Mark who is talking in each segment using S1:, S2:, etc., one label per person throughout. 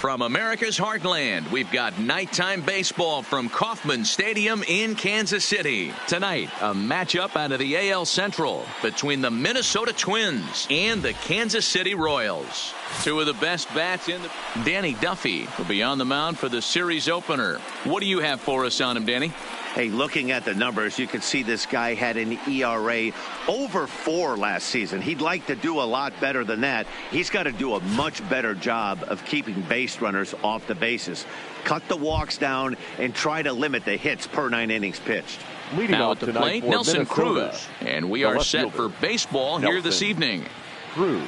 S1: From America's heartland, we've got nighttime baseball from Kauffman Stadium in Kansas City. Tonight, a matchup out of the AL Central between the Minnesota Twins and the Kansas City Royals. Two of the best bats in the... Danny Duffy will be on the mound for the series opener. What do you have for us on him, Danny?
S2: Hey, looking at the numbers, you can see this guy had an ERA over 4 last season. He'd like to do a lot better than that. He's got to do a much better job of keeping base runners off the bases. Cut the walks down and try to limit the hits per 9 innings pitched.
S1: Now at the plate, Nelson Cruz. And we are set for baseball here this evening.
S3: Cruz.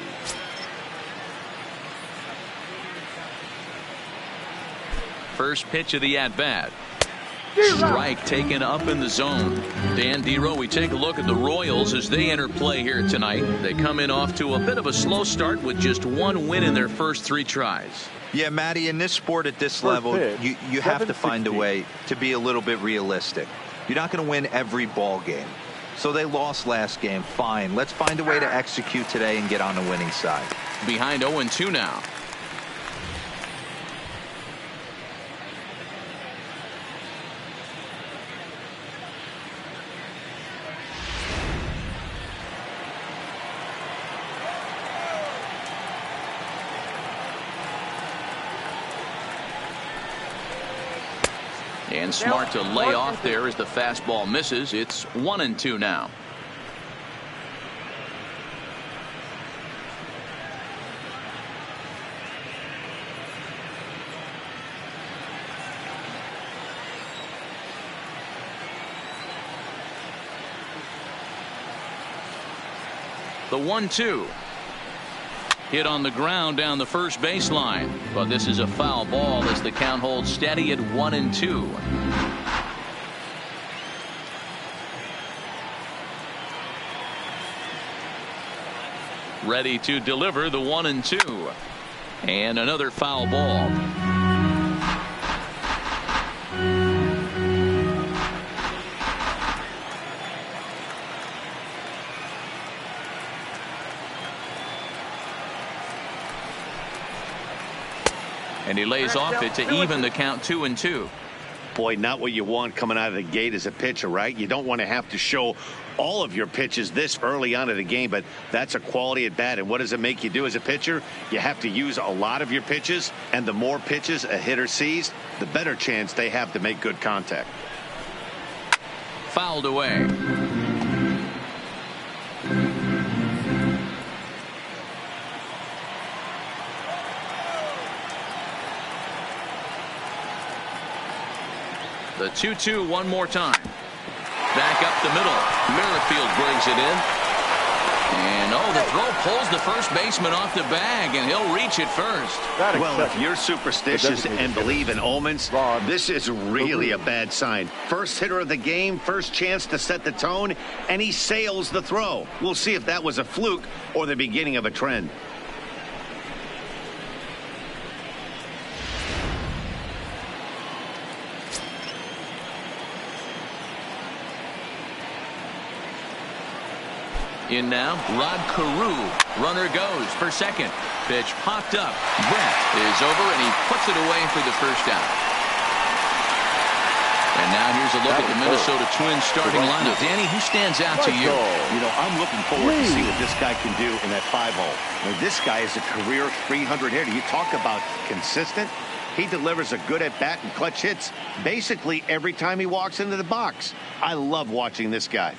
S1: First pitch of the at-bat. Strike taken up in the zone. Dan Dero, we take a look at the Royals as they enter play here tonight. They come in off to a bit of a slow start with just 1 win in their first 3 tries.
S4: Yeah, Matty, in this sport at this level, you have to find a way to be a little bit realistic. You're not going to win every ball game. So they lost last game. Fine. Let's find a way to execute today and get on the winning side.
S1: Behind 0-2 now. And smart to lay off there as the fastball misses. It's 1-2 now. The 1-2. Hit on the ground down the first baseline, but this is a foul ball as the count holds steady at 1-2. Ready to deliver the 1-2, and another foul ball. And he lays off it to even the count 2-2.
S2: Boy, not what you want coming out of the gate as a pitcher, right? You don't want to have to show all of your pitches this early on in the game, but that's a quality at bat. And what does it make you do as a pitcher? You have to use a lot of your pitches, and the more pitches a hitter sees, the better chance they have to make good contact.
S1: Fouled away. The 2-2 one more time. Back up the middle. Merrifield brings it in. And the throw pulls the first baseman off the bag, and he'll reach it first.
S2: Well, if you're superstitious and believe in omens, this is really a bad sign. First hitter of the game, first chance to set the tone, and he sails the throw. We'll see if that was a fluke or the beginning of a trend.
S1: In now, Rod Carew. Runner goes for second. Pitch popped up. Brett is over, and he puts it away for the first out. And now here's a look at the Minnesota Twins starting lineup. Danny, who stands out to you?
S2: You know, I'm looking forward to see what this guy can do in that 5-hole. Now, this guy is a career 300 hitter. You talk about consistent. He delivers a good at-bat and clutch hits basically every time he walks into the box. I love watching this guy.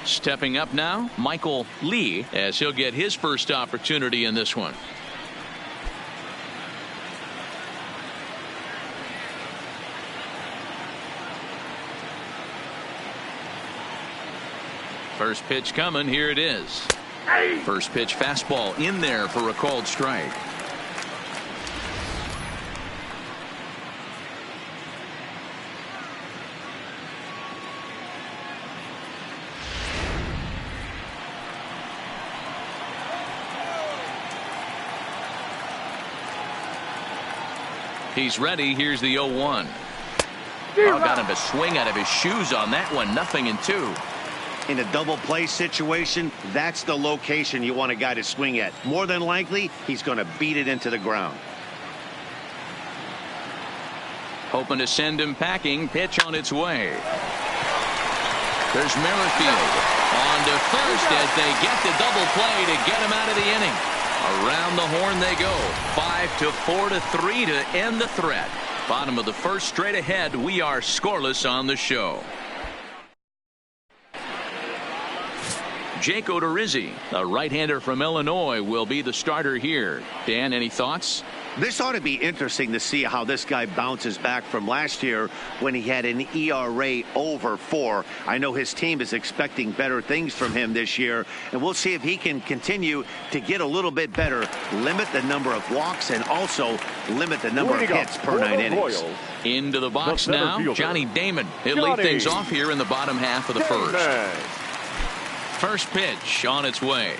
S1: Stepping up now, Michael Lee, as he'll get his first opportunity in this one. First pitch coming. Here it is. First pitch fastball in there for a called strike. He's ready. Here's the 0-1. Got him to swing out of his shoes on that one. 0-2.
S2: In a double play situation, that's the location you want a guy to swing at. More than likely, he's going to beat it into the ground.
S1: Hoping to send him packing. Pitch on its way. There's Merrifield on to first as they get the double play to get him out of the inning. Around the horn they go. 5-4-3 to end the threat. Bottom of the first, straight ahead. We are scoreless on the show. Jake Odorizzi, a right-hander from Illinois, will be the starter here. Dan, any thoughts?
S2: This ought to be interesting to see how this guy bounces back from last year when he had an ERA over 4. I know his team is expecting better things from him this year, and we'll see if he can continue to get a little bit better, limit the number of walks, and also limit the number of hits per 9 innings.
S1: Into the box now, Johnny Damon. He'll lead things off here in the bottom half of the first. First pitch on its way.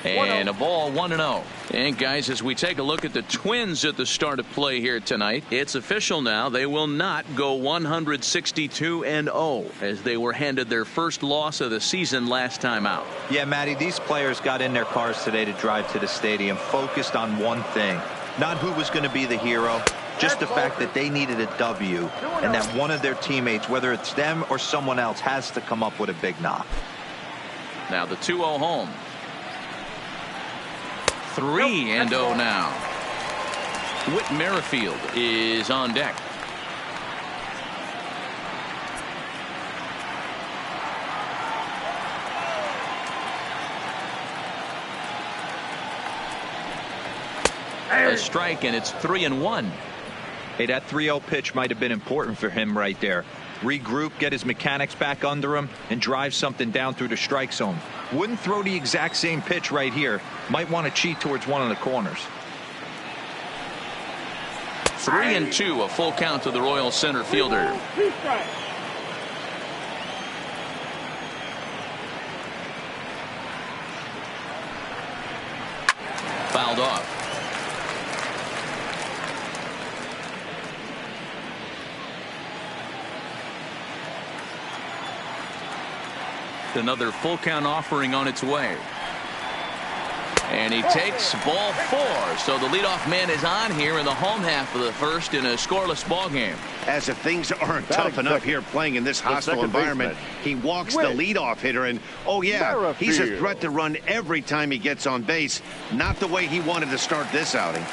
S1: And a ball 1-0. And guys, as we take a look at the Twins at the start of play here tonight, it's official now. They will not go 162-0 as they were handed their first loss of the season last time out.
S4: Yeah, Matty, these players got in their cars today to drive to the stadium focused on one thing. Not who was going to be the hero, just the fact that they needed a W and that one of their teammates, whether it's them or someone else, has to come up with a big knock.
S1: Now the 2-0 home. 3-0 now. Whit Merrifield is on deck. A strike, and it's 3-1.
S4: Hey, that 3-0 pitch might have been important for him right there. Regroup, get his mechanics back under him, and drive something down through the strike zone. Wouldn't throw the exact same pitch right here. Might want to cheat towards one of the corners.
S1: 3-2, a full count to the Royal center fielder. Fouled off. Another full count offering on its way. And he takes ball 4. So the leadoff man is on here in the home half of the first in a scoreless ball game.
S2: As if things aren't tough enough here playing in this hostile environment, he walks the leadoff hitter, and oh yeah, he's a threat to run every time he gets on base. Not the way he wanted to start this outing.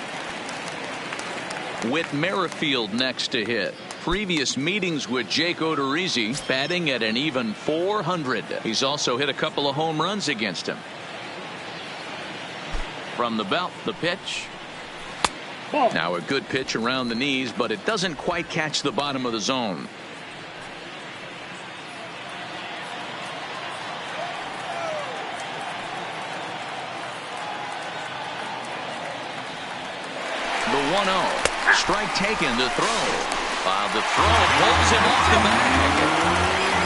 S1: With Merrifield next to hit. Previous meetings with Jake Odorizzi, batting at an even .400. He's also hit a couple of home runs against him. From the belt, the pitch. Now a good pitch around the knees, but it doesn't quite catch the bottom of the zone. The 1-0. Strike taken to throw. The throw pulls him off the bag.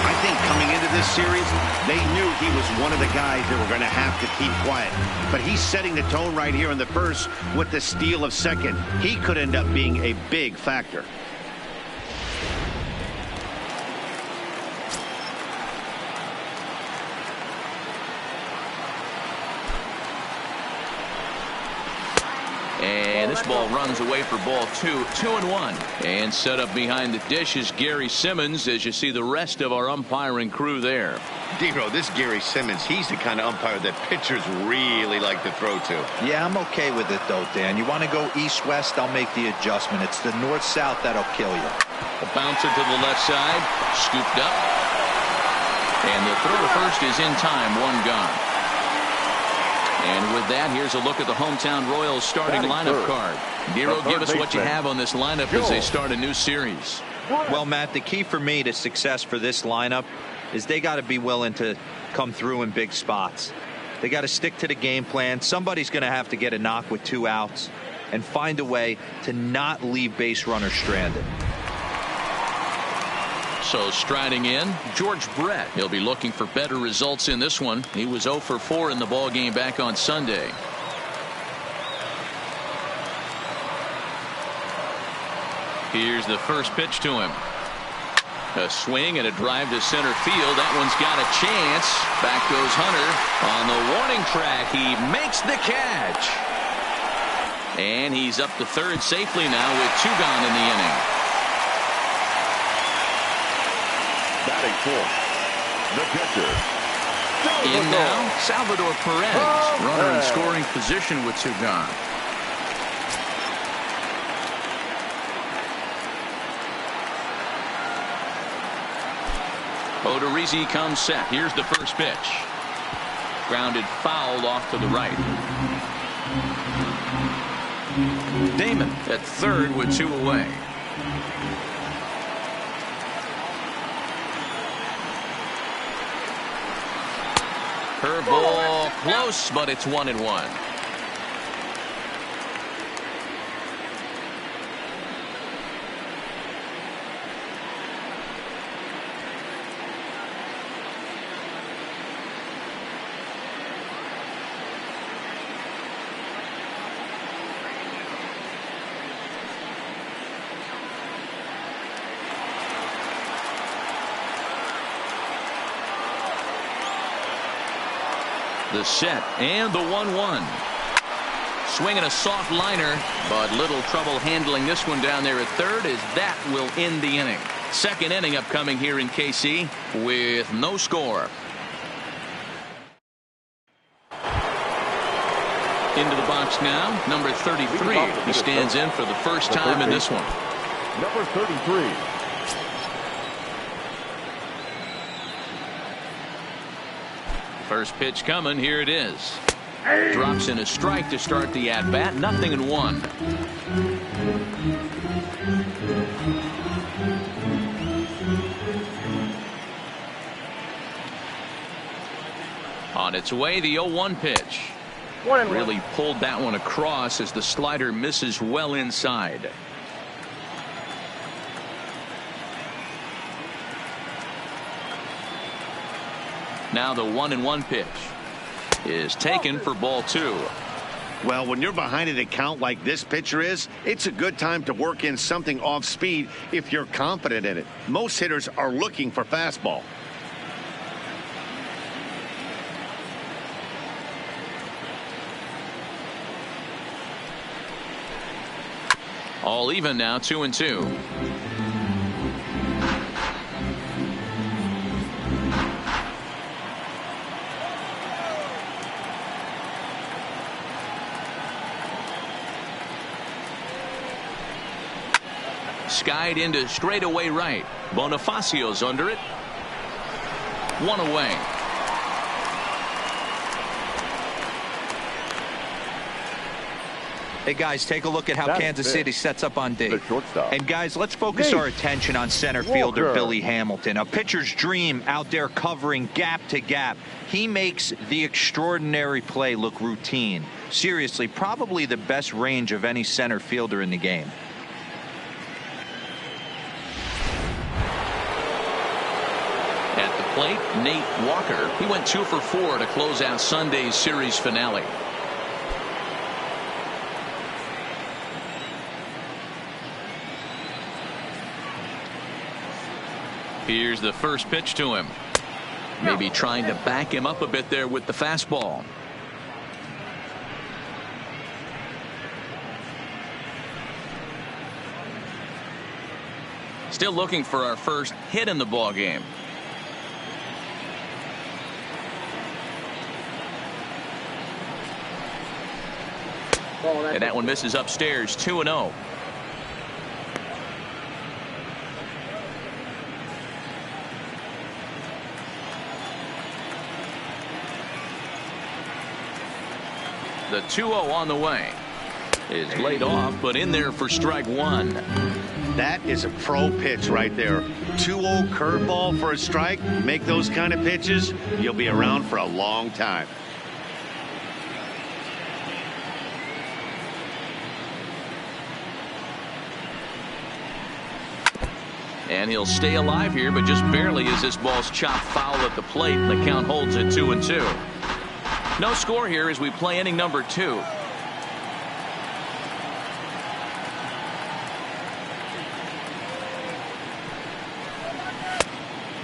S2: I think coming into this series, they knew he was one of the guys that were going to have to keep quiet. But he's setting the tone right here in the first with the steal of second. He could end up being a big factor.
S1: And this ball runs away for ball 2. 2-1. And set up behind the dish is Gary Simmons as you see the rest of our umpiring crew there.
S2: Dero, this Gary Simmons, he's the kind of umpire that pitchers really like to throw to.
S4: Yeah, I'm okay with it though, Dan. You want to go east-west, I'll make the adjustment. It's the north-south that'll kill you.
S1: A bouncer to the left side. Scooped up. And the throw to first is in time. 1 gone. And with that, here's a look at the hometown Royals starting lineup card. Nero, give us what you have on this lineup as they start a new series.
S4: Well, Matt, the key for me to success for this lineup is they got to be willing to come through in big spots. They got to stick to the game plan. Somebody's going to have to get a knock with 2 outs and find a way to not leave base runners stranded.
S1: So striding in, George Brett. He'll be looking for better results in this one. He was 0 for 4 in the ball game back on Sunday. Here's the first pitch to him. A swing and a drive to center field. That one's got a chance. Back goes Hunter on the warning track. He makes the catch. And he's up to third safely now with 2 gone in the inning.
S3: Batting fourth, the pitcher.
S1: In now, Salvador Perez. Runner in scoring position with 2 gone. Odorizzi comes set. Here's the first pitch. Grounded foul off to the right. Damon at third with 2 away. Curveball close, but it's 1-1. The set and the 1-1. Swinging a soft liner, but little trouble handling this one down there at third, as that will end the inning. Second inning upcoming here in KC with no score. Into the box now, number 33. He stands in for the first time in this one.
S3: Number 33.
S1: First pitch coming. Here it is. Drops in a strike to start the at-bat. 0-1. On its way, the 0-1 pitch. Really pulled that one across as the slider misses well inside. Now the 1-1 pitch is taken for ball 2.
S2: Well, when you're behind an account like this pitcher is, it's a good time to work in something off speed if you're confident in it. Most hitters are looking for fastball.
S1: All even now, 2-2. Skied into straightaway right. Bonifacio's under it. 1 away.
S4: Hey guys, take a look at how Kansas City sets up on D. And guys, let's focus our attention on center fielder Billy Hamilton, a pitcher's dream out there covering gap to gap. He makes the extraordinary play look routine. Seriously, probably the best range of any center fielder in the game.
S1: At the plate, Nate Walker. He went 2 for 4 to close out Sunday's series finale. Here's the first pitch to him. Maybe trying to back him up a bit there with the fastball. Still looking for our first hit in the ball game. And that one misses upstairs. 2-0. The 2-0 on the way is laid off, but in there for strike 1.
S2: That is a pro pitch right there. 2-0 curveball for a strike. Make those kind of pitches, you'll be around for a long time.
S1: And he'll stay alive here, but just barely as this ball's chopped foul at the plate. The count holds at 2-2. No score here as we play inning number 2.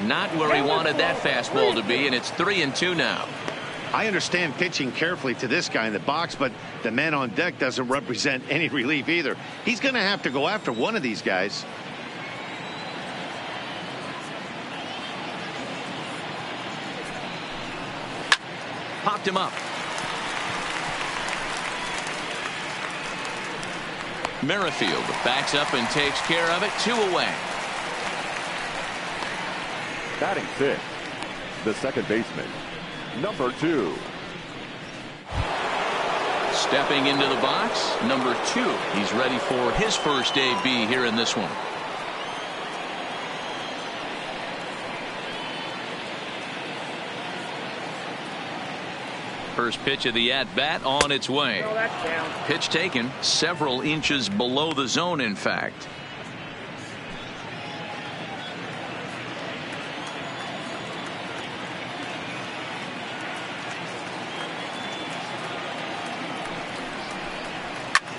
S1: Not where he wanted that fastball to be, and it's 3-2 now.
S2: I understand pitching carefully to this guy in the box, but the man on deck doesn't represent any relief either. He's going to have to go after one of these guys.
S1: Popped him up. Merrifield backs up and takes care of it. 2 away.
S3: Batting 6th, the second baseman, number 2.
S1: Stepping into the box, number 2. He's ready for his first AB here in this one. First pitch of the at-bat on its way. Pitch taken several inches below the zone, in fact.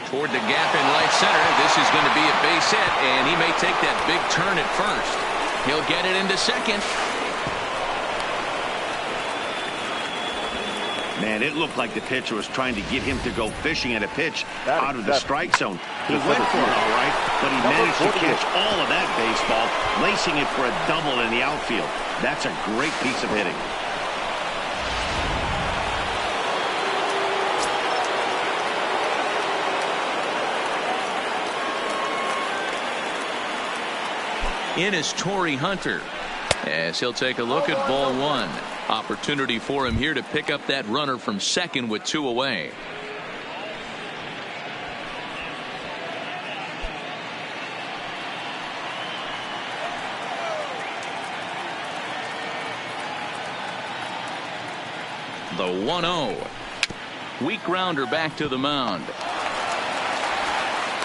S1: Toward the gap in right center. This is going to be a base hit, and he may take that big turn at first. He'll get it into second.
S2: Man, it looked like the pitcher was trying to get him to go fishing at a pitch out of the strike zone. He went for it all right, but he managed to catch all of that baseball, lacing it for a double in the outfield. That's a great piece of hitting.
S1: In is Torrey Hunter, as he'll take a look at ball 1. Opportunity for him here to pick up that runner from second with 2 away. The 1-0. Weak grounder back to the mound.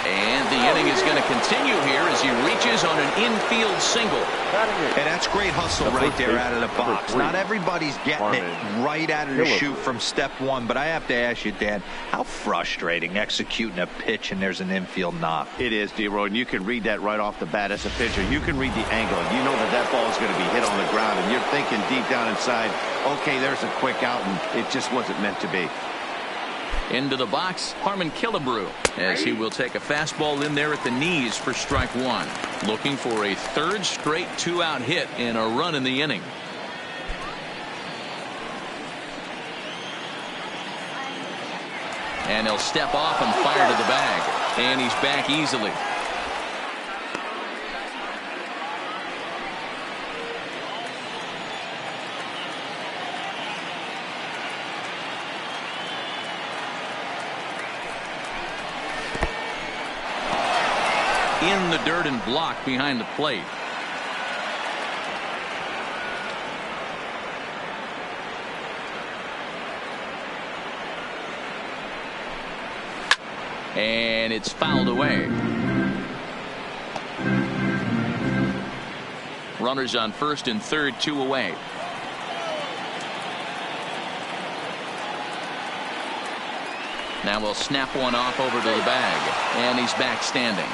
S1: And the inning is going to continue here as he reaches on an infield single.
S4: And that's great hustle right there out of the box. Not everybody's getting it right out of the chute from step 1, but I have to ask you, Dan, how frustrating executing a pitch and there's an infield knock.
S2: It is, D-Roy, and you can read that right off the bat as a pitcher. You can read the angle. You know that that ball is going to be hit on the ground, and you're thinking deep down inside, okay, there's a quick out, and it just wasn't meant to be.
S1: Into the box, Harmon Killebrew, as he will take a fastball in there at the knees for strike 1. Looking for a third straight 2-out hit and a run in the inning. And he'll step off and fire to the bag. And he's back easily. In the dirt and blocked behind the plate. And it's fouled away. Runners on first and third, 2 away. Now we'll snap one off over to the bag, and he's back standing.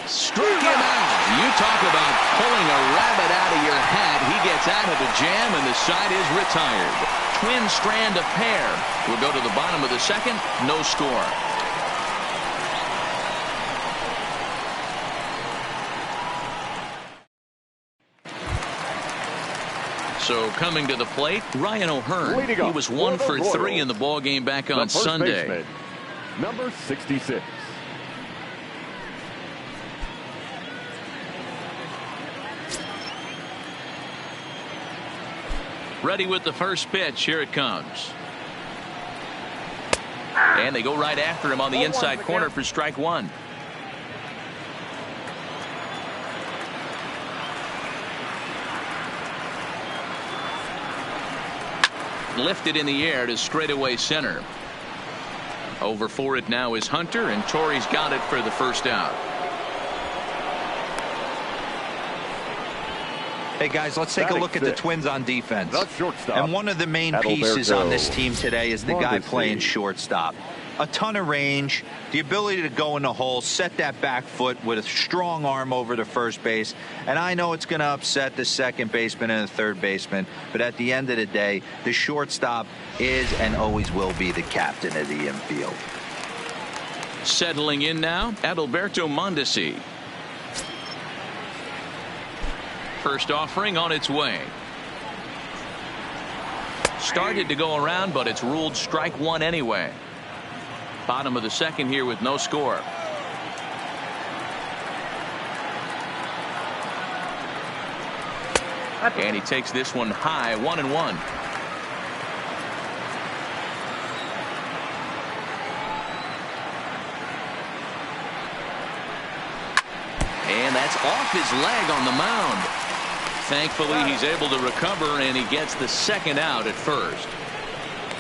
S1: Struck him out. You talk about pulling a rabbit out of your hat. He gets out of the jam, and the side is retired. Twin strand of pair. We'll go to the bottom of the second. No score. So coming to the plate, Ryan O'Hearn. He was 1 for 3 in the ball game back on Sunday.
S3: Baseman, number 66.
S1: Ready with the first pitch. Here it comes. And they go right after him on the inside corner for strike 1. Lifted in the air to straightaway center. Over for it now is Hunter, and Torrey's got it for the first out.
S4: Hey, guys, let's take a look at the Twins on defense.
S3: The shortstop.
S4: And one of the main pieces on this team today is the guy playing shortstop. A ton of range, the ability to go in the hole, set that back foot with a strong arm over to first base. And I know it's going to upset the second baseman and the third baseman, but at the end of the day, the shortstop is and always will be the captain of the infield.
S1: Settling in now, Adalberto Mondesi. First offering on its way. Started to go around, but it's ruled strike one anyway. Bottom of the second here with no score. And he takes this one high, 1-1. And that's off his leg on the mound. Thankfully, he's able to recover, and he gets the second out at first.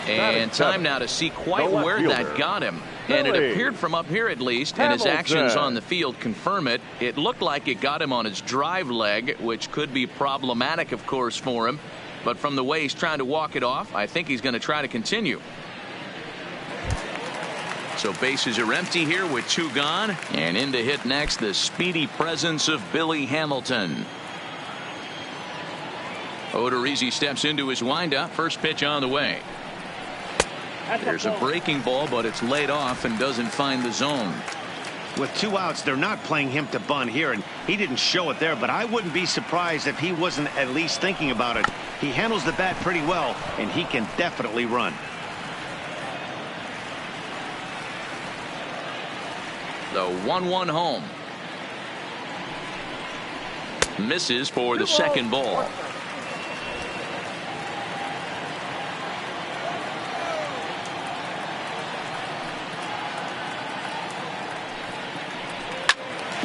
S1: And time now to see quite where that got him. And it appeared from up here at least, and his actions on the field confirm it. It looked like it got him on his drive leg, which could be problematic, of course, for him. But from the way he's trying to walk it off, I think he's going to try to continue. So bases are empty here with two gone. And in to hit next, the speedy presence of Billy Hamilton. Odorizzi steps into his windup. First pitch on the way. There's a breaking ball, but it's laid off and doesn't find the zone.
S2: With two outs, they're not playing him to bunt here, and he didn't show it there, but I wouldn't be surprised if he wasn't at least thinking about it. He handles the bat pretty well, and he can definitely run.
S1: The 1-1 home. Misses for the second ball.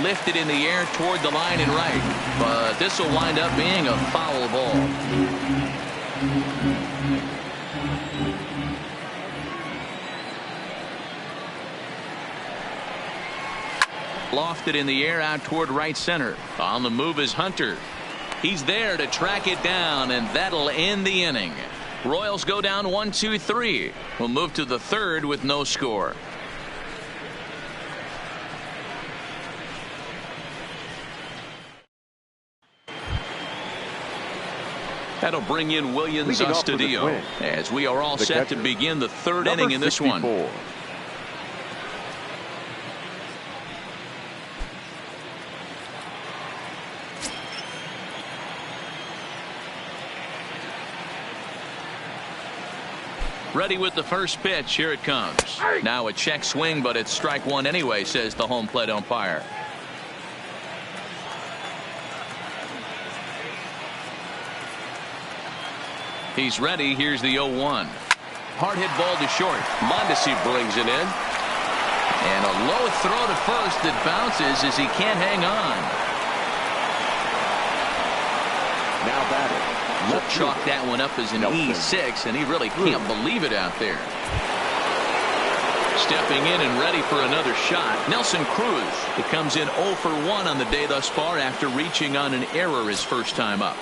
S1: Lifted in the air toward the line and right, but this will wind up being a foul ball. Lofted in the air out toward right center. On the move is Hunter. He's there to track it down, and that'll end the inning. Royals go down 1-2-3. We'll move to the third with no score. That'll bring in Willians Astudillo as we are all set to begin the third inning in this one. Ready with the first pitch. Here it comes. Now a check swing, but it's strike one anyway, says the home plate umpire. He's ready. Here's the 0-1. Hard hit ball to short. Mondesi brings it in. And a low throw to first that bounces as he can't hang on.
S3: Now batting.
S1: Let's chalk that one up as an E6, and he really can't believe it out there. Stepping in and ready for another shot, Nelson Cruz. He comes in 0 for 1 on the day thus far after reaching on an error his first time up.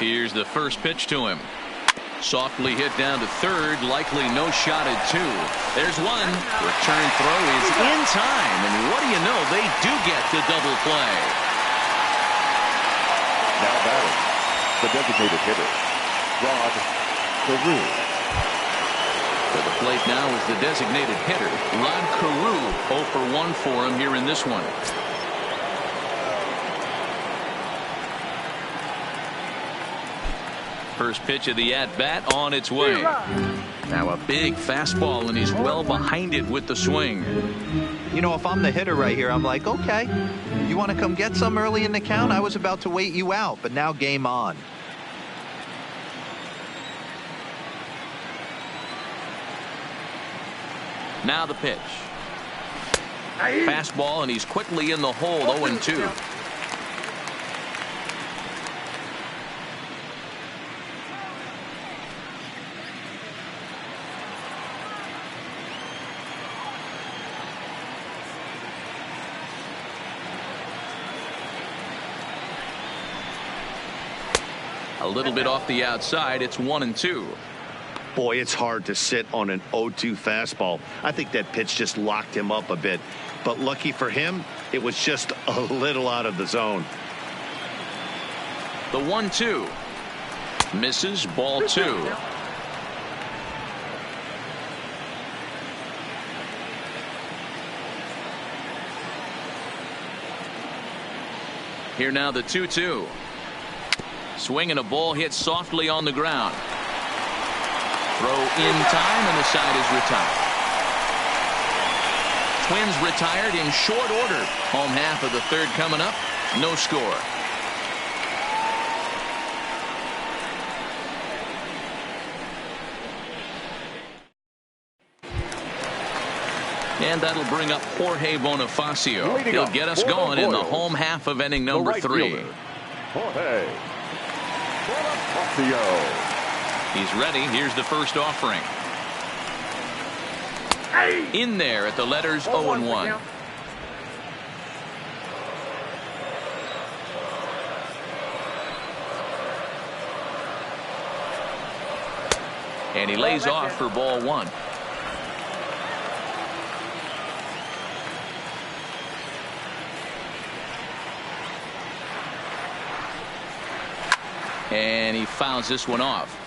S1: Here's the first pitch to him. Softly hit down to third, likely no shot at two. There's one. Return throw is in time, and what do you know, they do get the double play.
S3: Now batting, the designated hitter, Rod Carew.
S1: To the plate now is the designated hitter, Rod Carew. 0 for 1 for him here in this one. First pitch of the at-bat on its way. Now a big fastball, and he's well behind it with the swing.
S4: You know, if I'm the hitter right here, I'm like, okay, you want to come get some early in the count? I was about to wait you out, but now game on.
S1: Now the pitch. Fastball, and he's quickly in the hole, 0-2. A little bit off the outside. It's 1-2.
S2: Boy, it's hard to sit on an 0-2 fastball. I think that pitch just locked him up a bit. But lucky for him, it was just a little out of the zone.
S1: The 1-2. Misses, ball 2. Here now the 2-2. Swing and a ball hit softly on the ground. Throw in time and the side is retired. Twins retired in short order. Home half of the third coming up. No score. And that'll bring up Jorge Bonifacio. He'll get us going in the home half of inning number 3.
S3: Jorge Bonifacio.
S1: He's ready. Here's the first offering. In there at the letters 0-1. And he lays off for ball 1. And he fouls this one off.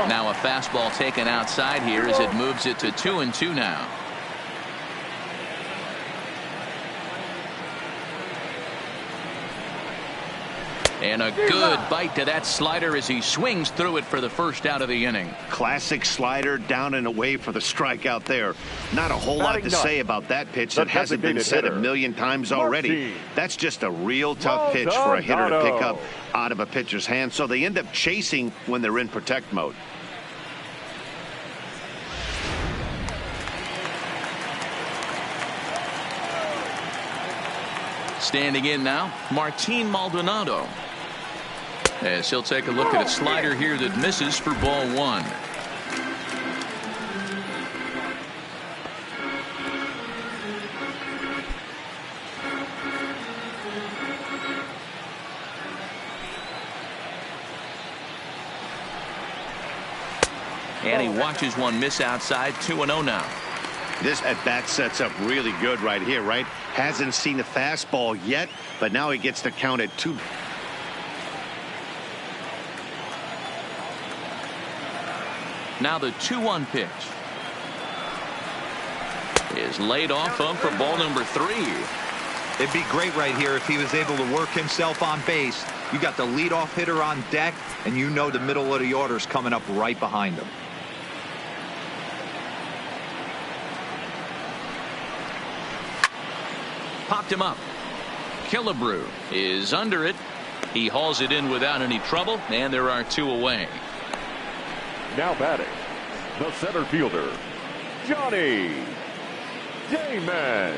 S1: Now a fastball taken outside here as it moves it to 2-2 now. And a good bite to that slider as he swings through it for the first out of the inning.
S2: Classic slider, down and away for the strikeout there. Not a whole lot to say about that pitch that hasn't been said a million times already. That's just a real tough pitch for a hitter to pick up out of a pitcher's hand, so they end up chasing when they're in protect mode.
S1: Standing in now, Martin Maldonado. As he'll take a look at a slider here that misses for ball 1. And he watches one miss outside. 2-0 now.
S2: This at-bat sets up really good right here, right? Hasn't seen a fastball yet, but now he gets to count at 2.
S1: Now the 2-1 pitch is laid off of for ball number 3.
S4: It'd be great right here if he was able to work himself on base. You got the leadoff hitter on deck, and you know the middle of the order's coming up right behind him.
S1: Popped him up. Killebrew is under it. He hauls it in without any trouble, and there are 2 away.
S3: Now batting, the center fielder, Johnny Damon.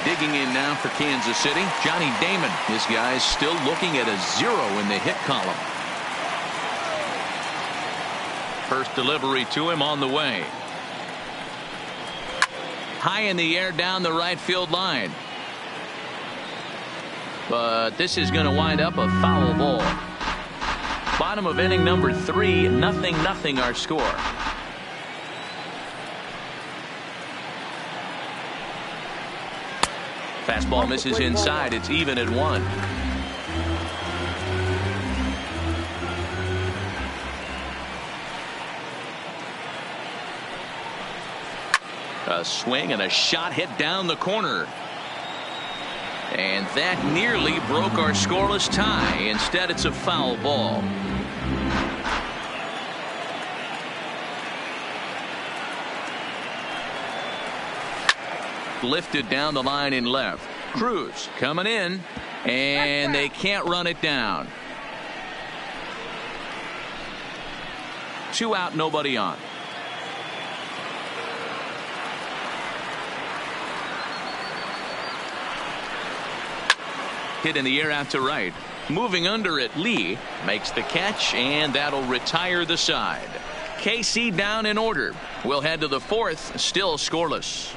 S1: Digging in now for Kansas City, Johnny Damon. This guy's still looking at a 0 in the hit column. First delivery to him on the way. High in the air down the right field line. But this is going to wind up a foul ball. Bottom of inning number 3, 0-0 our score. Fastball misses inside. It's even at 1. A swing and a shot hit down the corner. And that nearly broke our scoreless tie. Instead, it's a foul ball. Lifted down the line in left. Cruz coming in, and they can't run it down. 2 out, nobody on. Hit in the air out to right. Moving under it, Lee makes the catch, and that'll retire the side. KC down in order. We'll head to the fourth, still scoreless.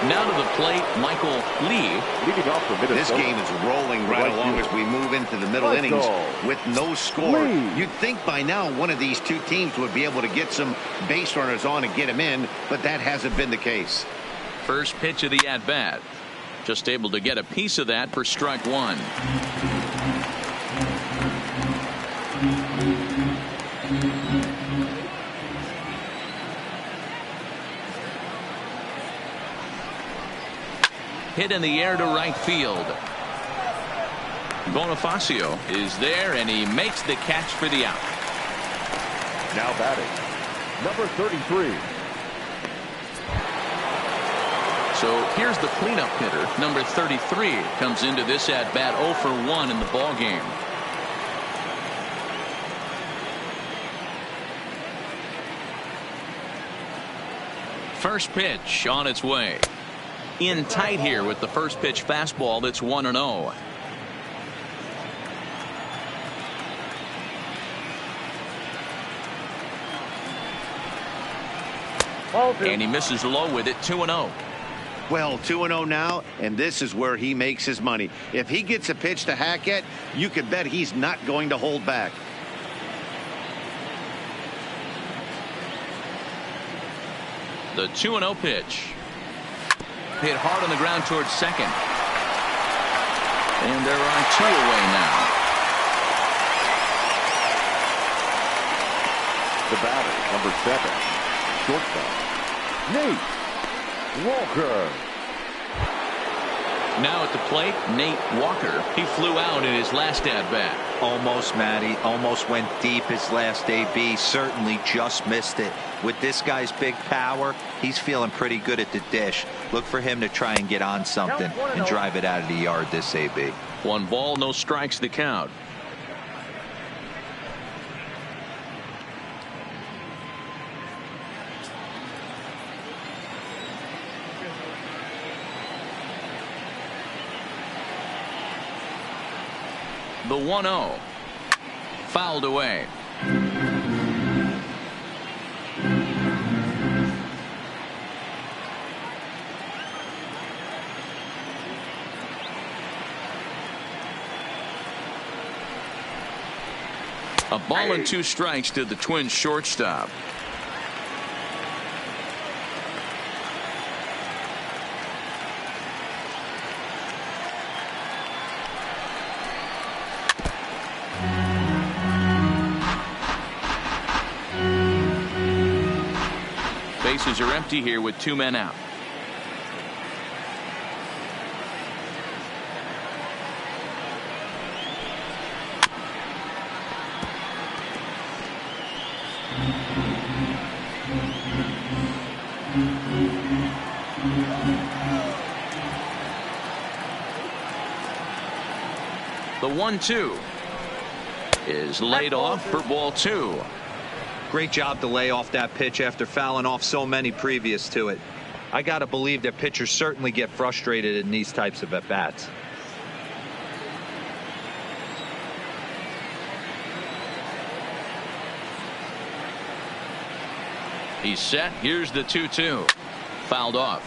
S1: Now to the plate, Michael Lee.
S3: Leading off for Minnesota.
S2: This game is rolling right along as we move into the middle innings with no score. You'd think by now one of these two teams would be able to get some base runners on and get them in, but that hasn't been the case.
S1: First pitch of the at-bat. Just able to get a piece of that for strike one. Hit in the air to right field. Bonifacio is there, and he makes the catch for the out.
S3: Now batting, number 33.
S1: So here's the cleanup hitter. Number 33 comes into this at bat 0 for 1 in the ball game. First pitch on its way. In tight here with the first pitch fastball that's 1-0. And he misses low with it. 2-0.
S2: Well, 2-0 now, and this is where he makes his money. If he gets a pitch to hack at, you can bet he's not going to hold back.
S1: The 2-0 pitch. Hit hard on the ground towards second. And they're on 2 away now.
S3: The batter, number 7, shortstop, Nate Walker.
S1: Now at the plate, Nate Walker. He flew out in his last at-bat.
S4: Almost, Matty. Almost went deep his last AB. Certainly just missed it. With this guy's big power, he's feeling pretty good at the dish. Look for him to try and get on something and drive it out of the yard this AB.
S1: 1 ball, no strikes the count. The 1-0. Fouled away. A ball and 2 strikes to the Twins shortstop. Bases are empty here with 2 men out. The 1-2 is laid off for ball 2.
S4: Great job to lay off that pitch after fouling off so many previous to it. I got to believe that pitchers certainly get frustrated in these types of at-bats.
S1: He's set. Here's the 2-2. Fouled off.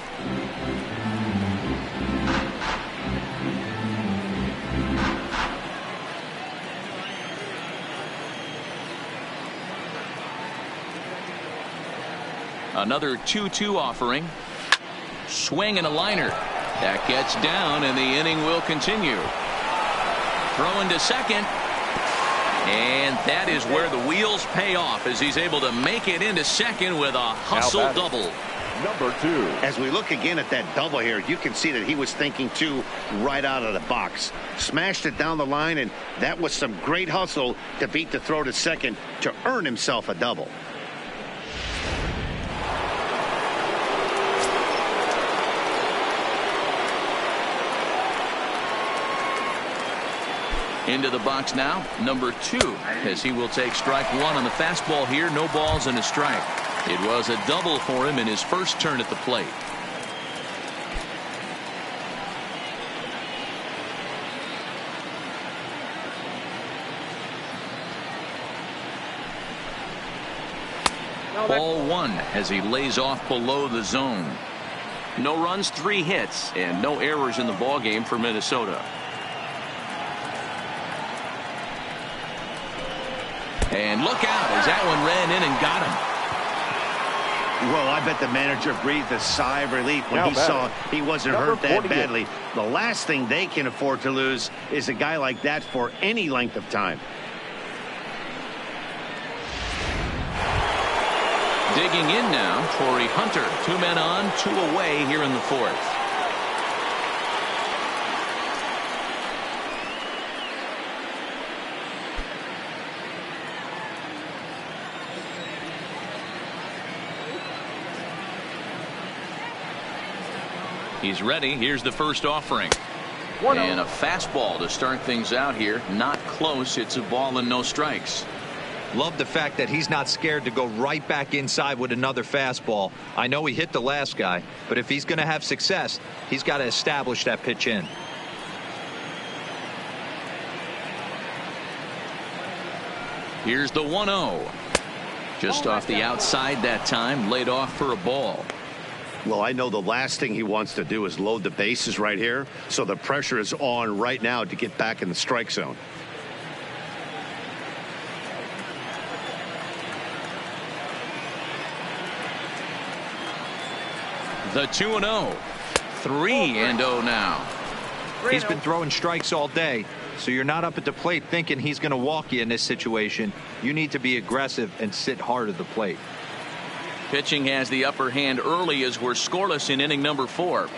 S1: Another 2-2 offering. Swing and a liner. That gets down, and the inning will continue. Throwing to second. And that is where the wheels pay off as he's able to make it into second with a hustle double.
S3: Number 2.
S2: As we look again at that double here, you can see that he was thinking too right out of the box. Smashed it down the line, and that was some great hustle to beat the throw to second to earn himself a double.
S1: Into the box now, number 2, as he will take strike 1 on the fastball here. No balls and a strike. It was a double for him in his first turn at the plate. Ball 1 as he lays off below the zone.
S5: No runs, 3 hits, and no errors in the ball game for Minnesota.
S1: And look out as that one ran in and got him.
S2: Well, I bet the manager breathed a sigh of relief when he saw he wasn't hurt that badly. The last thing they can afford to lose is a guy like that for any length of time.
S1: Digging in now, Torrey Hunter. 2 men on, 2 away here in the 4th. He's ready. Here's the first offering. And a fastball to start things out here. Not close. It's a ball and no strikes.
S4: Love the fact that he's not scared to go right back inside with another fastball. I know he hit the last guy, but if he's going to have success, he's got to establish that pitch in.
S1: Here's the 1-0. Just off the outside that time, laid off for a ball.
S2: Well, I know the last thing he wants to do is load the bases right here, so the pressure is on right now to get back in the strike zone.
S1: The 2-0. 3-0 now.
S4: He's been throwing strikes all day, so you're not up at the plate thinking he's going to walk you in this situation. You need to be aggressive and sit hard at the plate.
S1: Pitching has the upper hand early as we're scoreless in inning number 4.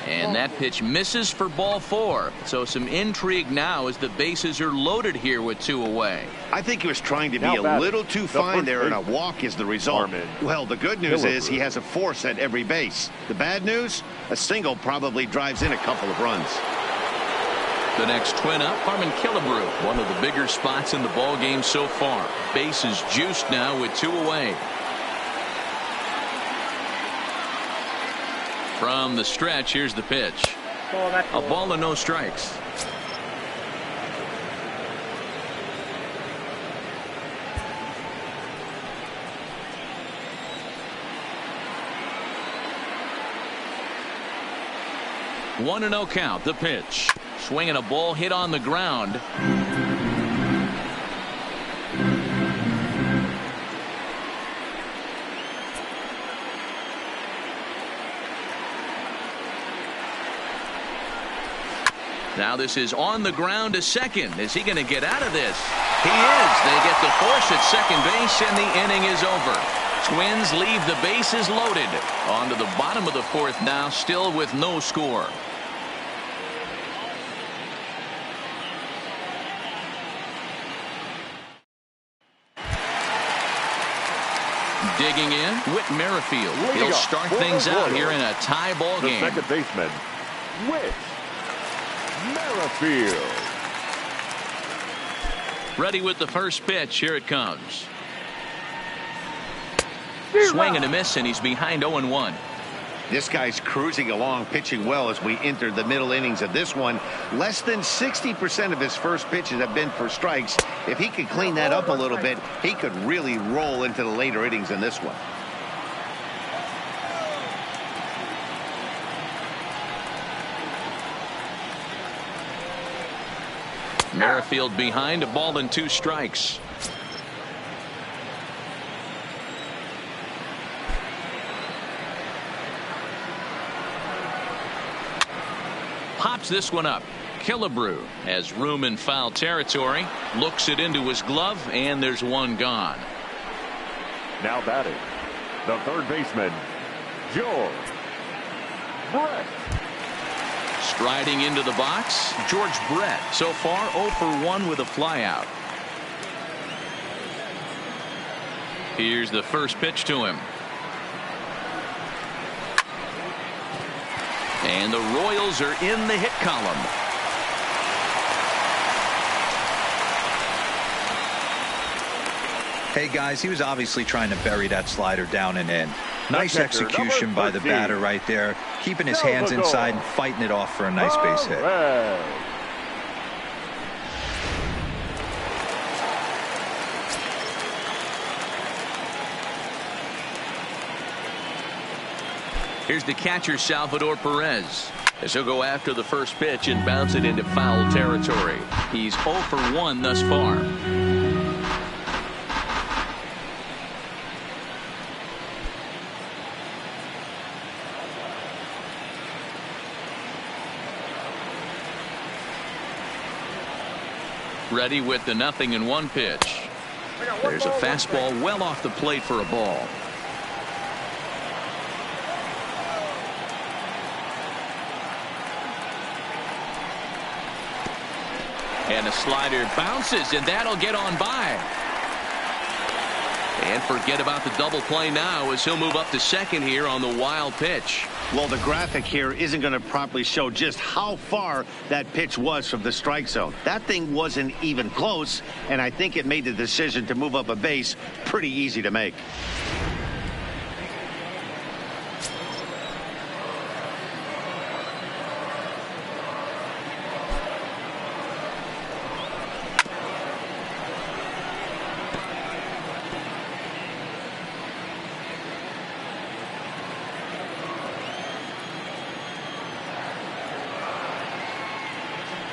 S1: And that pitch misses for ball 4. So some intrigue now as the bases are loaded here with 2 away.
S2: I think he was trying to be a little too fine there, and a walk is the result. Well, the good news is he has a force at every base. The bad news, a single probably drives in a couple of runs.
S1: The next twin up, Harmon Killebrew, one of the bigger spots in the ball game so far. Bases juiced now with 2 away. From the stretch, here's the pitch. A ball and no strikes. One and 0 count. The pitch. Swinging a ball hit on the ground. Now this is on the ground to second. Is he going to get out of this? He is. They get the force at second base, and the inning is over. Twins leave the bases loaded. On to the bottom of the 4th now, still with no score. Digging in, Whit Merrifield. He'll start things out here in a tie ball game.
S3: The second baseman, Whit Merrifield.
S1: Ready with the first pitch. Here it comes. Swing and a miss, and he's behind 0-1.
S2: This guy's cruising along, pitching well as we enter the middle innings of this one. Less than 60% of his first pitches have been for strikes. If he could clean that up a little bit, he could really roll into the later innings in this one.
S1: Merrifield behind, a ball and 2 strikes. Pops this one up. Killebrew has room in foul territory. Looks it into his glove, and there's one gone.
S3: Now batting, the third baseman, George Brett.
S1: Striding into the box, George Brett. So far 0 for 1 with a flyout. Here's the first pitch to him. And the Royals are in the hit column.
S4: Hey, guys, he was obviously trying to bury that slider down and in. Nice execution by the batter right there, keeping his hands inside and fighting it off for a nice base hit.
S1: Here's the catcher, Salvador Perez, as he'll go after the first pitch and bounce it into foul territory. He's 0 for 1 thus far. Ready with the 0-1 pitch. There's a fastball well off the plate for a ball. And a slider bounces, and that'll get on by. And forget about the double play now as he'll move up to second here on the wild pitch.
S2: Well, the graphic here isn't going to properly show just how far that pitch was from the strike zone. That thing wasn't even close, and I think it made the decision to move up a base pretty easy to make.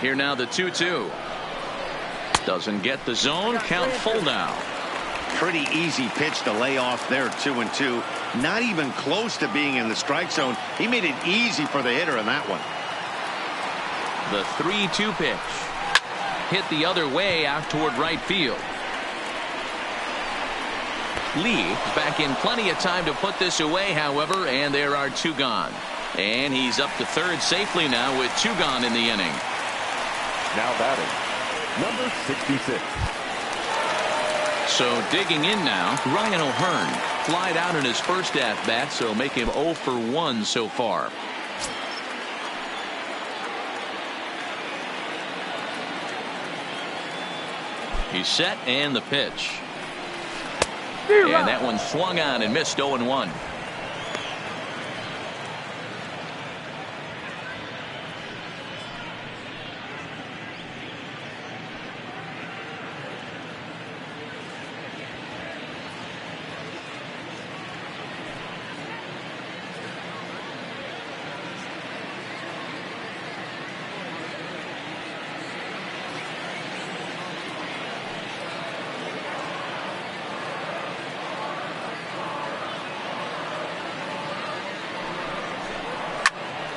S1: Here now the 2-2. Doesn't get the zone. Count full now.
S2: Pretty easy pitch to lay off there, 2-2. Not even close to being in the strike zone. He made it easy for the hitter in that one.
S1: The 3-2 pitch. Hit the other way out toward right field. Lee back in plenty of time to put this away, however, and there are 2 gone. And he's up to third safely now with 2 gone in the inning.
S3: Now batting, number 66.
S1: So digging in now, Ryan O'Hearn. Flied out in his first at-bat, so make him 0 for 1 so far. He's set, and the pitch. And that one swung on and missed. 0-1.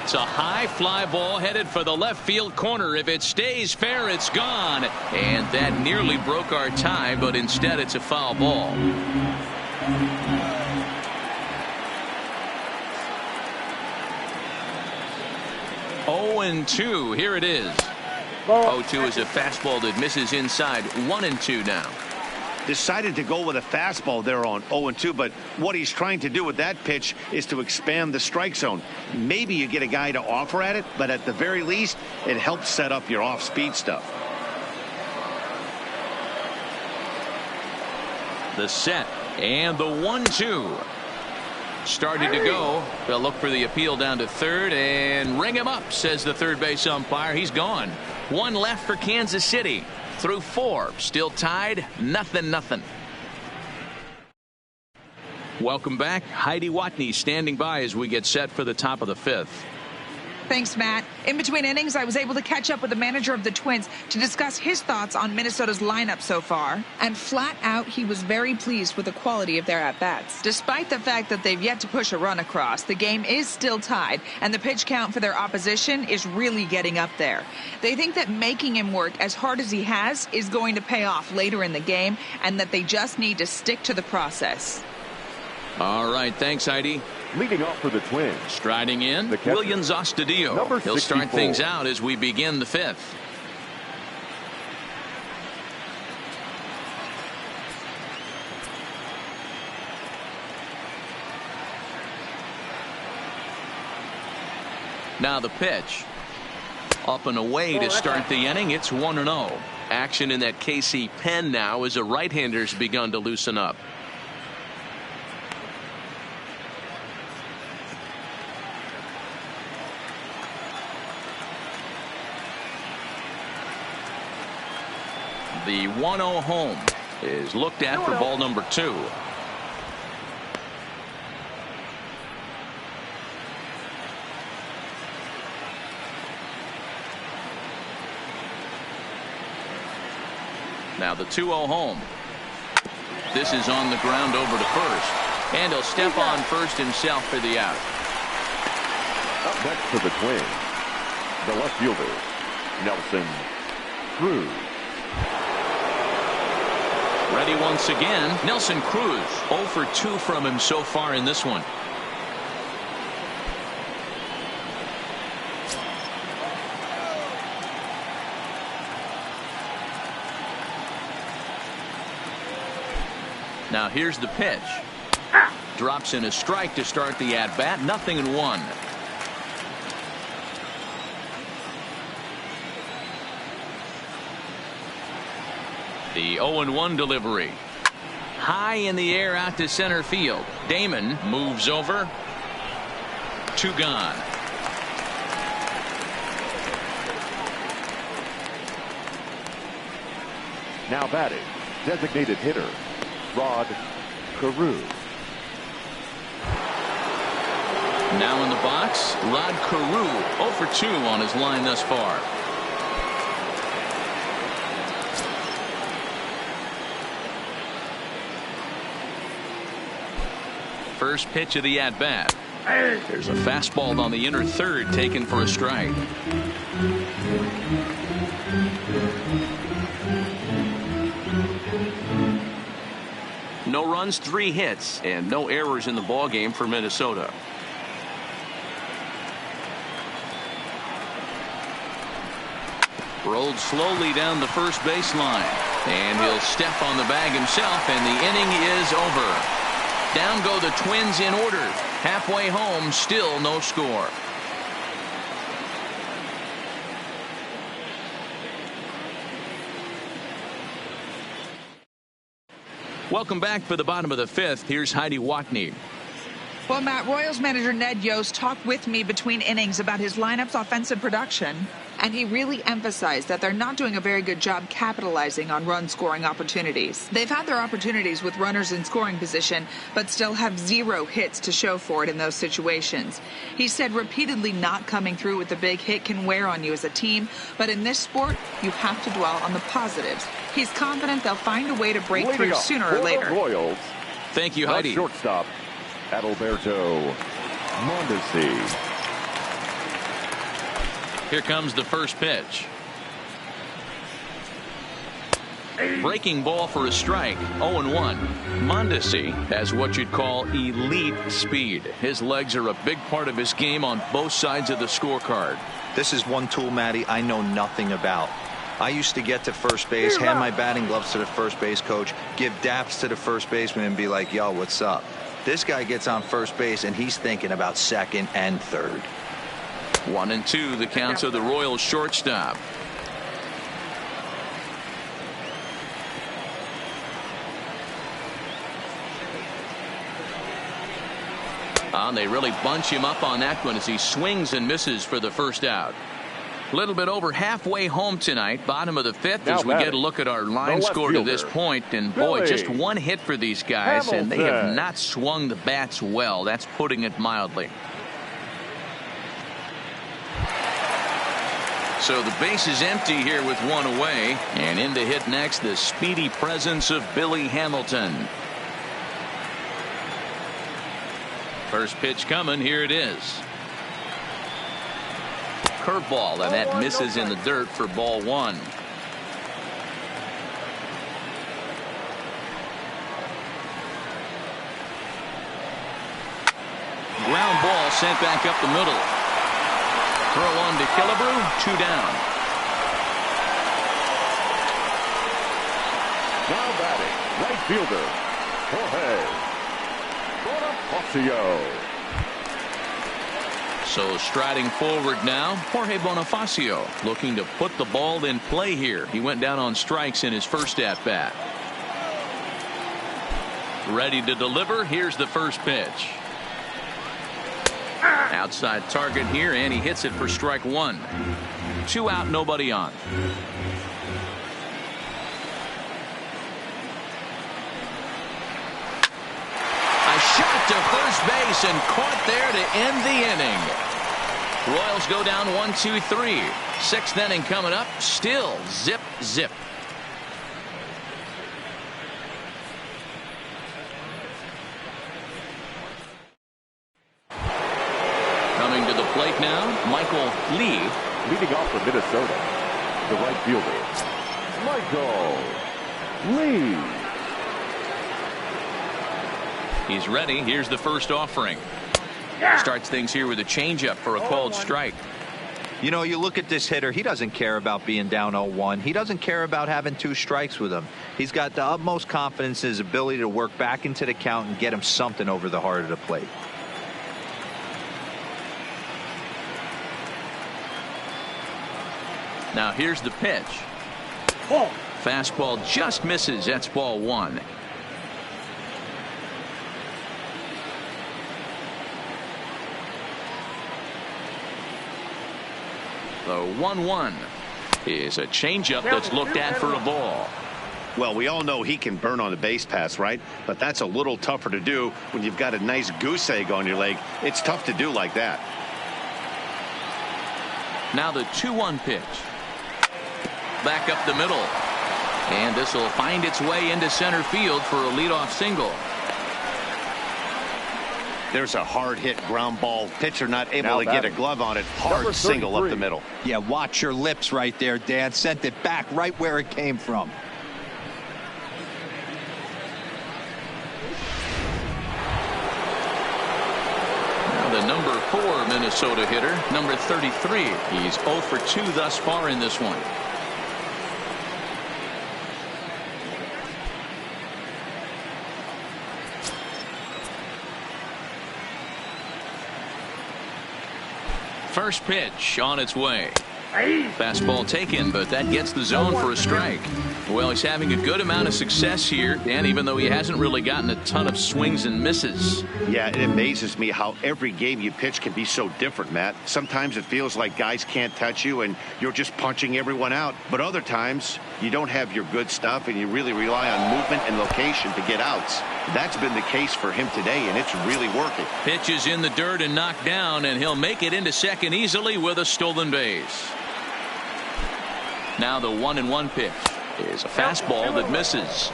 S1: It's a high fly ball headed for the left field corner. If it stays fair, it's gone. And that nearly broke our tie, but instead it's a foul ball. Oh and 2. Here it is. 0-2 is a fastball that misses inside. 1-2 now.
S2: Decided to go with a fastball there on 0-2, but what he's trying to do with that pitch is to expand the strike zone. Maybe you get a guy to offer at it, but at the very least, it helps set up your off-speed stuff.
S1: The set and the 1-2. Started to go. They'll look for the appeal down to third and ring him up, says the third base umpire. He's gone. 1 left for Kansas City. Through 4, still tied, 0-0. Welcome back. Heidi Watney standing by as we get set for the top of the 5th.
S6: Thanks, Matt. In between innings, I was able to catch up with the manager of the Twins to discuss his thoughts on Minnesota's lineup so far. And flat out, he was very pleased with the quality of their at-bats. Despite the fact that they've yet to push a run across, the game is still tied, and the pitch count for their opposition is really getting up there. They think that making him work as hard as he has is going to pay off later in the game, and that they just need to stick to the process.
S1: All right, thanks, Heidi.
S3: Leading off for the Twins.
S1: Striding in, William Astudillo. He'll start things out as we begin the 5th. Now the pitch. Up and away to start the inning. It's 1-0.
S5: Action in that KC pen now as a right-hander's begun to loosen up. The 1-0 home is looked at for ball number 2. Now the 2-0 home. This is on the ground over to first. And he'll step on first himself for the out.
S3: Up next for the Twins, the left fielder, Nelson Cruz.
S1: Ready once again, Nelson Cruz. 0 for 2 from him so far in this one. Now here's the pitch. Drops in a strike to start the at-bat. 0-1. The 0-1 delivery. High in the air out to center field. Damon moves over. 2 gone.
S3: Now batting, designated hitter, Rod Carew.
S1: Now in the box, Rod Carew. 0 for 2 on his line thus far. First pitch of the at-bat. There's a fastball on the inner third taken for a strike.
S5: No runs, 3 hits, and no errors in the ballgame for Minnesota.
S1: Rolled slowly down the first baseline. And he'll step on the bag himself, and the inning is over. Down go the Twins in order. Halfway home, still no score. Welcome back for the bottom of the 5th. Here's Heidi Watney.
S6: Well, Matt, Royals manager Ned Yost talked with me between innings about his lineup's offensive production, and he really emphasized that they're not doing a very good job capitalizing on run-scoring opportunities. They've had their opportunities with runners in scoring position, but still have 0 hits to show for it in those situations. He said repeatedly not coming through with the big hit can wear on you as a team, but in this sport, you have to dwell on the positives. He's confident they'll find a way to break through sooner or later.
S3: Royals.
S1: Thank you, Heidi.
S3: Shortstop, Adalberto Mondesi.
S1: Here comes the first pitch. Breaking ball for a strike. 0-1. Mondesi has what you'd call elite speed. His legs are a big part of his game on both sides of the scorecard.
S4: This is one tool, Matty, I know nothing about. I used to get to first base, hand my batting gloves to the first base coach, give daps to the first baseman and be like, yo, what's up? This guy gets on first base and he's thinking about second and third.
S1: 1-2 the counts of the Royals shortstop. They really bunch him up on that one as he swings and misses for the first out. A little bit over halfway home tonight, bottom of the 5th, as we get a look at our line score to this point. And boy, just 1 hit for these guys, and they have not swung the bats well. That's putting it mildly. So the base is empty here with 1 away, and in to hit next, the speedy presence of Billy Hamilton. First pitch coming. Here it is. Curveball, and that misses in the dirt for ball 1. Ground ball sent back up the middle. Throw on to Killebrew. 2 down.
S3: Now batting, right fielder, Jorge Bonifacio.
S5: So striding forward now, Jorge Bonifacio looking to put the ball in play here. He went down on strikes in his first at bat. Ready to deliver. Here's the first pitch. Outside target here, and he hits it for strike one. 2 out, nobody on. Shot to first base and caught there to end the inning. Royals go down 1-2-3. 6th inning coming up. Still zip zip. Coming to the plate now, Michael Lee.
S3: Leading off for Minnesota, the right fielder, Michael Lee.
S5: He's ready. Here's the first offering. Starts things here with a changeup for a called strike.
S4: You know, you look at this hitter, he doesn't care about being down 0-1. He doesn't care about having 2 strikes with him. He's got the utmost confidence in his ability to work back into the count and get him something over the heart of the plate.
S5: Now here's the pitch. Fastball just misses. That's ball 1. The 1-1 is a changeup that's looked at for a ball.
S2: Well, we all know he can burn on the base pass, right? But that's a little tougher to do when you've got a nice goose egg on your leg. It's tough to do like that.
S5: Now the 2-1 pitch. Back up the middle. And this will find its way into center field for a leadoff single.
S2: There's a hard hit ground ball. Pitcher not able to get a glove on it. Hard single up the middle.
S4: Yeah, watch your lips right there, Dan. Sent it back right where it came from.
S5: Now the number 4 Minnesota hitter, number 33. He's 0 for 2 thus far in this one. First pitch on its way. Fastball taken, but that gets the zone for a strike. Well, he's having a good amount of success here, and even though he hasn't really gotten a ton of swings and misses.
S2: Yeah, it amazes me how every game you pitch can be so different, Matt. Sometimes it feels like guys can't touch you and you're just punching everyone out. But other times you don't have your good stuff and you really rely on movement and location to get outs. That's been the case for him today, and it's really working.
S5: Pitch is in the dirt and knocked down, and he'll make it into second easily with a stolen base. Now the 1-1 pitch is a fastball that misses.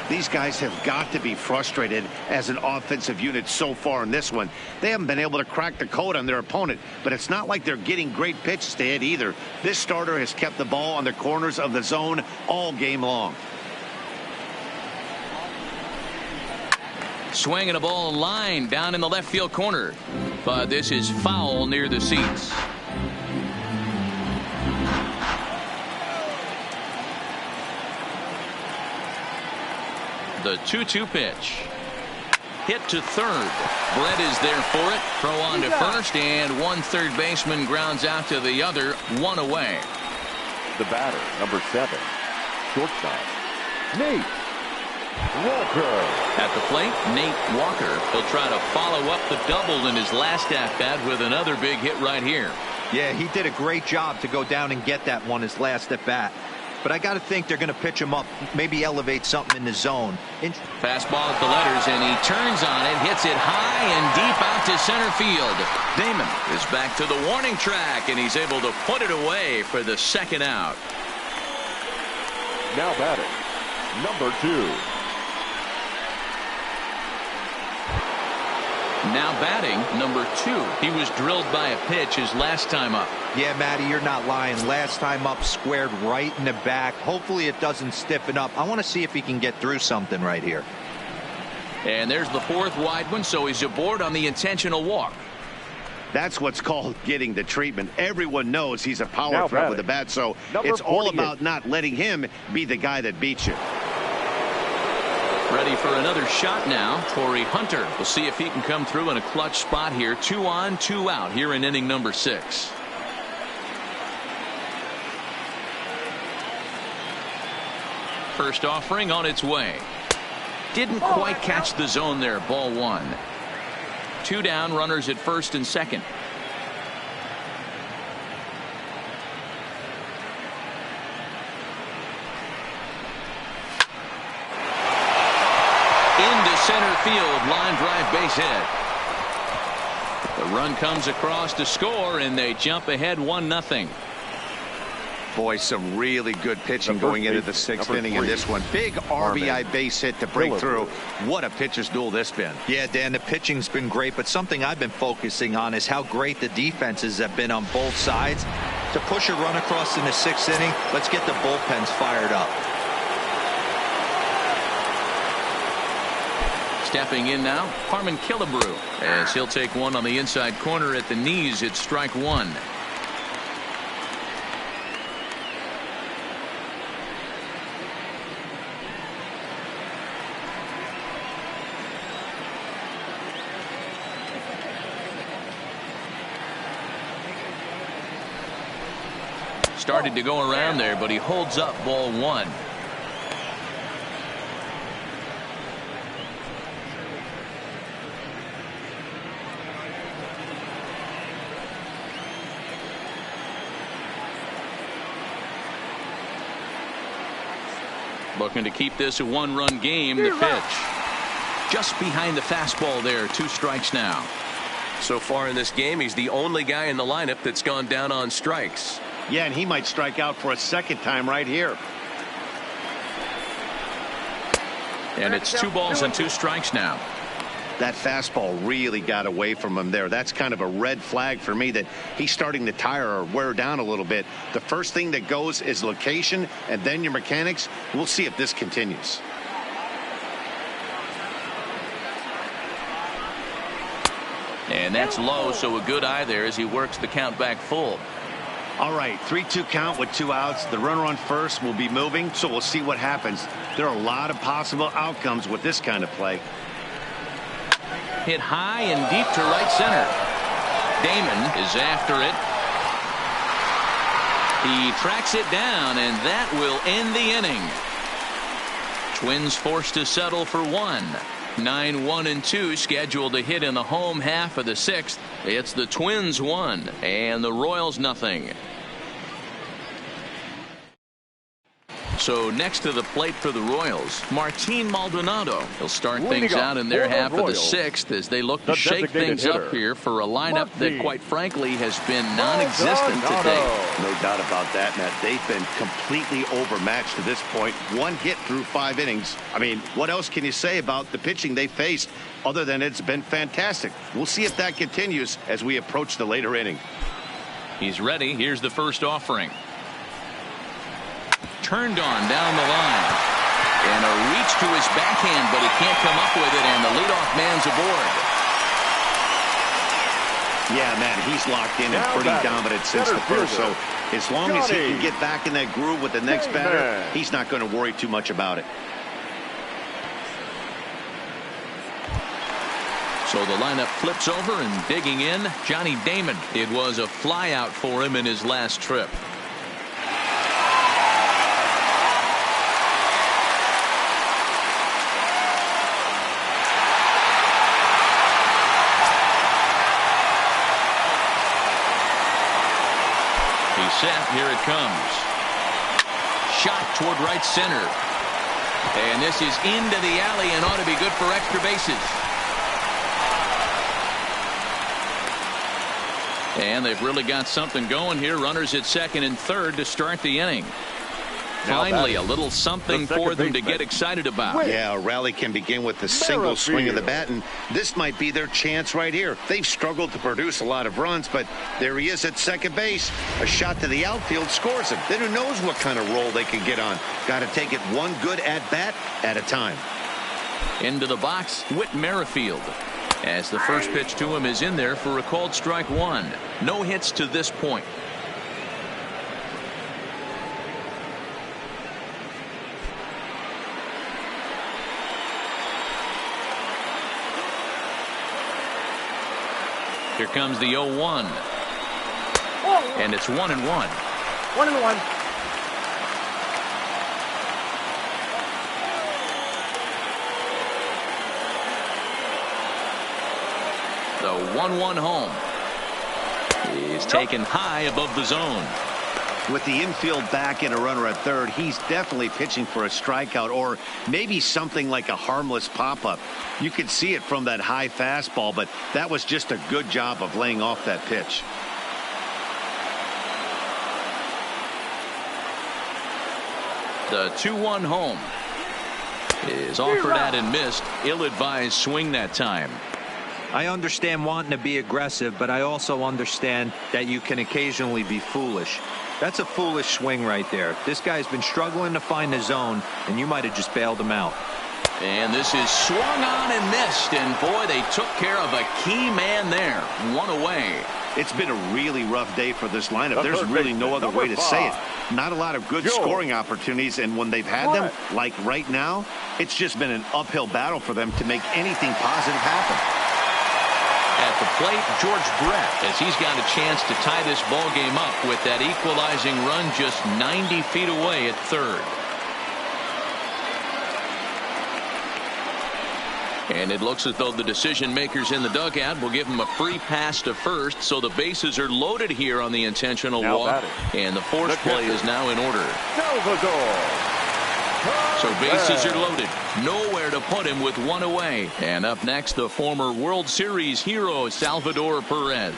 S2: These guys have got to be frustrated as an offensive unit so far in this one. They haven't been able to crack the code on their opponent, but it's not like they're getting great pitches to hit either. This starter has kept the ball on the corners of the zone all game long.
S5: Swinging a ball line down in the left field corner, but this is foul near the seats. The 2-2 pitch. Hit to third. Brett is there for it. Throw on to first, and one third baseman grounds out to the other. 1 away.
S3: The batter, number 7, shortstop, Nate Walker.
S5: At the plate, Nate Walker. He'll try to follow up the double in his last at-bat with another big hit right here.
S4: Yeah, he did a great job to go down and get that one his last at-bat. But I got to think they're going to pitch him up, maybe elevate something in the zone.
S5: Fastball at the letters, and he turns on it, hits it high and deep out to center field. Damon is back to the warning track, and he's able to put it away for the second out.
S3: Now batting, number 2.
S5: Now batting, number 2. He was drilled by a pitch his last time up.
S4: Yeah, Matty, you're not lying. Last time up, squared right in the back. Hopefully it doesn't stiffen up. I want to see if he can get through something right here.
S5: And there's the 4th wide one, so he's aboard on the intentional walk.
S2: That's what's called getting the treatment. Everyone knows he's a power threat with the bat, so it's all about not letting him be the guy that beats you.
S5: Ready for another shot now. Torrey Hunter. We'll see if he can come through in a clutch spot here. 2 on, 2 out here in inning number 6. First offering on its way. Didn't quite catch the zone there. Ball 1. 2 down, runners at first and second. Into center field, line drive, base hit. The run comes across to score, and they jump ahead 1-0.
S2: Boy, some really good pitching going into the 6th inning in this one. Big RBI base hit to break through. What a pitcher's duel this been.
S4: Yeah, Dan, the pitching's been great, but something I've been focusing on is how great the defenses have been on both sides. To push a run across in the 6th inning, let's get the bullpens fired up.
S5: Stepping in now, Harmon Killebrew, as he'll take one on the inside corner at the knees. It's strike 1. Started to go around there, but he holds up ball 1. Looking to keep this a 1-run game. The pitch just behind the fastball there. 2 strikes now.
S7: So far in this game, he's the only guy in the lineup that's gone down on strikes.
S2: Yeah, and he might strike out for a second time right here.
S5: And it's 2 balls and 2 strikes now.
S2: That fastball really got away from him there. That's kind of a red flag for me that he's starting to tire or wear down a little bit. The first thing that goes is location and then your mechanics. We'll see if this continues.
S5: And that's low, so a good eye there as he works the count back full.
S2: All right, 3-2 count with 2 outs. The runner on first will be moving, so we'll see what happens. There are a lot of possible outcomes with this kind of play.
S5: Hit high and deep to right center. Damon is after it. He tracks it down, and that will end the inning. Twins forced to settle for 1. 9-1-2 scheduled to hit in the home half of the 6th. It's the Twins 1 and the Royals nothing. So next to the plate for the Royals, Martin Maldonado. He'll start things out in their half of the 6th as they look to shake things up here for a lineup that quite frankly has been non-existent today.
S2: No doubt about that, Matt. They've been completely overmatched to this point. 1 hit through 5 innings. I mean, what else can you say about the pitching they faced other than it's been fantastic? We'll see if that continues as we approach the later inning.
S5: He's ready. Here's the first offering. Turned on down the line. And a reach to his backhand, but he can't come up with it, and the leadoff man's aboard.
S2: Yeah, man, he's locked in and pretty dominant since the first, so as long as he can get back in that groove with the next batter, he's not going to worry too much about it.
S5: So the lineup flips over, and digging in, Johnny Damon. It was a fly out for him in his last trip. Set. Here it comes. Shot toward right center. And this is into the alley and ought to be good for extra bases. And they've really got something going here. Runners at second and third to start the inning. Finally, a little something for them to get excited about.
S2: Yeah, a rally can begin with the single swing of the bat, and this might be their chance right here. They've struggled to produce a lot of runs, but there he is at second base. A shot to the outfield scores him. Then who knows what kind of roll they can get on. Got to take it one good at-bat at a time.
S5: Into the box, Whit Merrifield. As the first pitch to him is in there for a called strike 1. No hits to this point. Here comes the 0-1. And it's 1-1.
S3: 1-1.
S5: The 1-1 home. He's taken high above the zone.
S2: With the infield back and a runner at third, he's definitely pitching for a strikeout or maybe something like a harmless pop-up. You could see it from that high fastball, but that was just a good job of laying off that pitch.
S5: The 2-1 home is offered at and missed. Ill-advised swing that time.
S4: I understand wanting to be aggressive, but I also understand that you can occasionally be foolish. That's a foolish swing right there. This guy's been struggling to find the zone, and you might have just bailed him out.
S5: And this is swung on and missed, and boy, they took care of a key man there. One away.
S2: It's been a really rough day for this lineup. There's really no other way to say it. Not a lot of good scoring opportunities, and when they've had them, like right now, it's just been an uphill battle for them to make anything positive happen.
S5: At the plate, George Brett, as he's got a chance to tie this ball game up with that equalizing run just 90 feet away at third. And it looks as though the decision makers in the dugout will give him a free pass to first, so the bases are loaded here on the intentional walk, and the force play is now in order. So bases are loaded. Nowhere to put him with one away. And up next, the former World Series hero, Salvador Perez.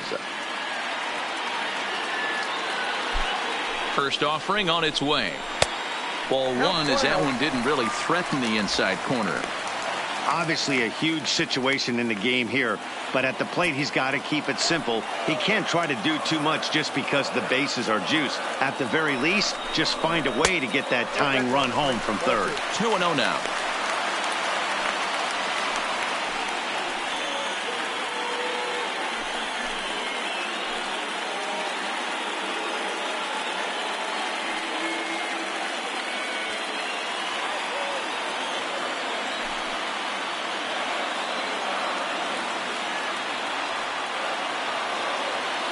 S5: First offering on its way. Ball one, as that one didn't really threaten the inside corner.
S2: Obviously a huge situation in the game here, but at the plate he's got to keep it simple. He can't try to do too much just because the bases are juiced. At the very least, just find a way to get that tying run home from third.
S5: 2-0 now.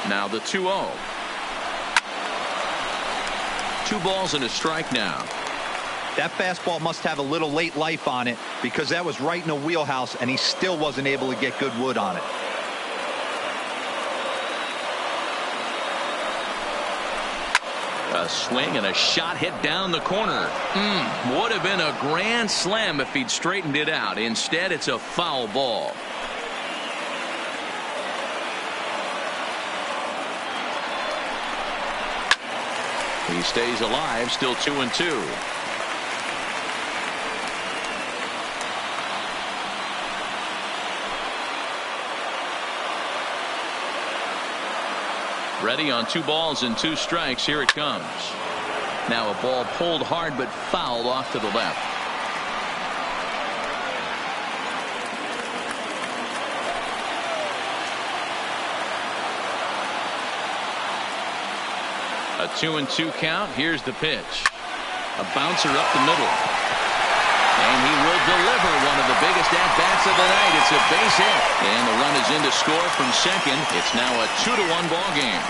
S5: Now the 2-0. 2 balls and a strike now.
S4: That fastball must have a little late life on it because that was right in the wheelhouse and he still wasn't able to get good wood on it.
S5: A swing and a shot hit down the corner. Would have been a grand slam if he'd straightened it out. Instead, it's a foul ball. He stays alive, still 2-2. Ready on 2 balls and 2 strikes. Here it comes. Now a ball pulled hard but fouled off to the left. A 2-2 count. Here's the pitch. A bouncer up the middle. And he will deliver one of the biggest at-bats of the night. It's a base hit. And the run is in to score from second. It's now a 2-1 ball game.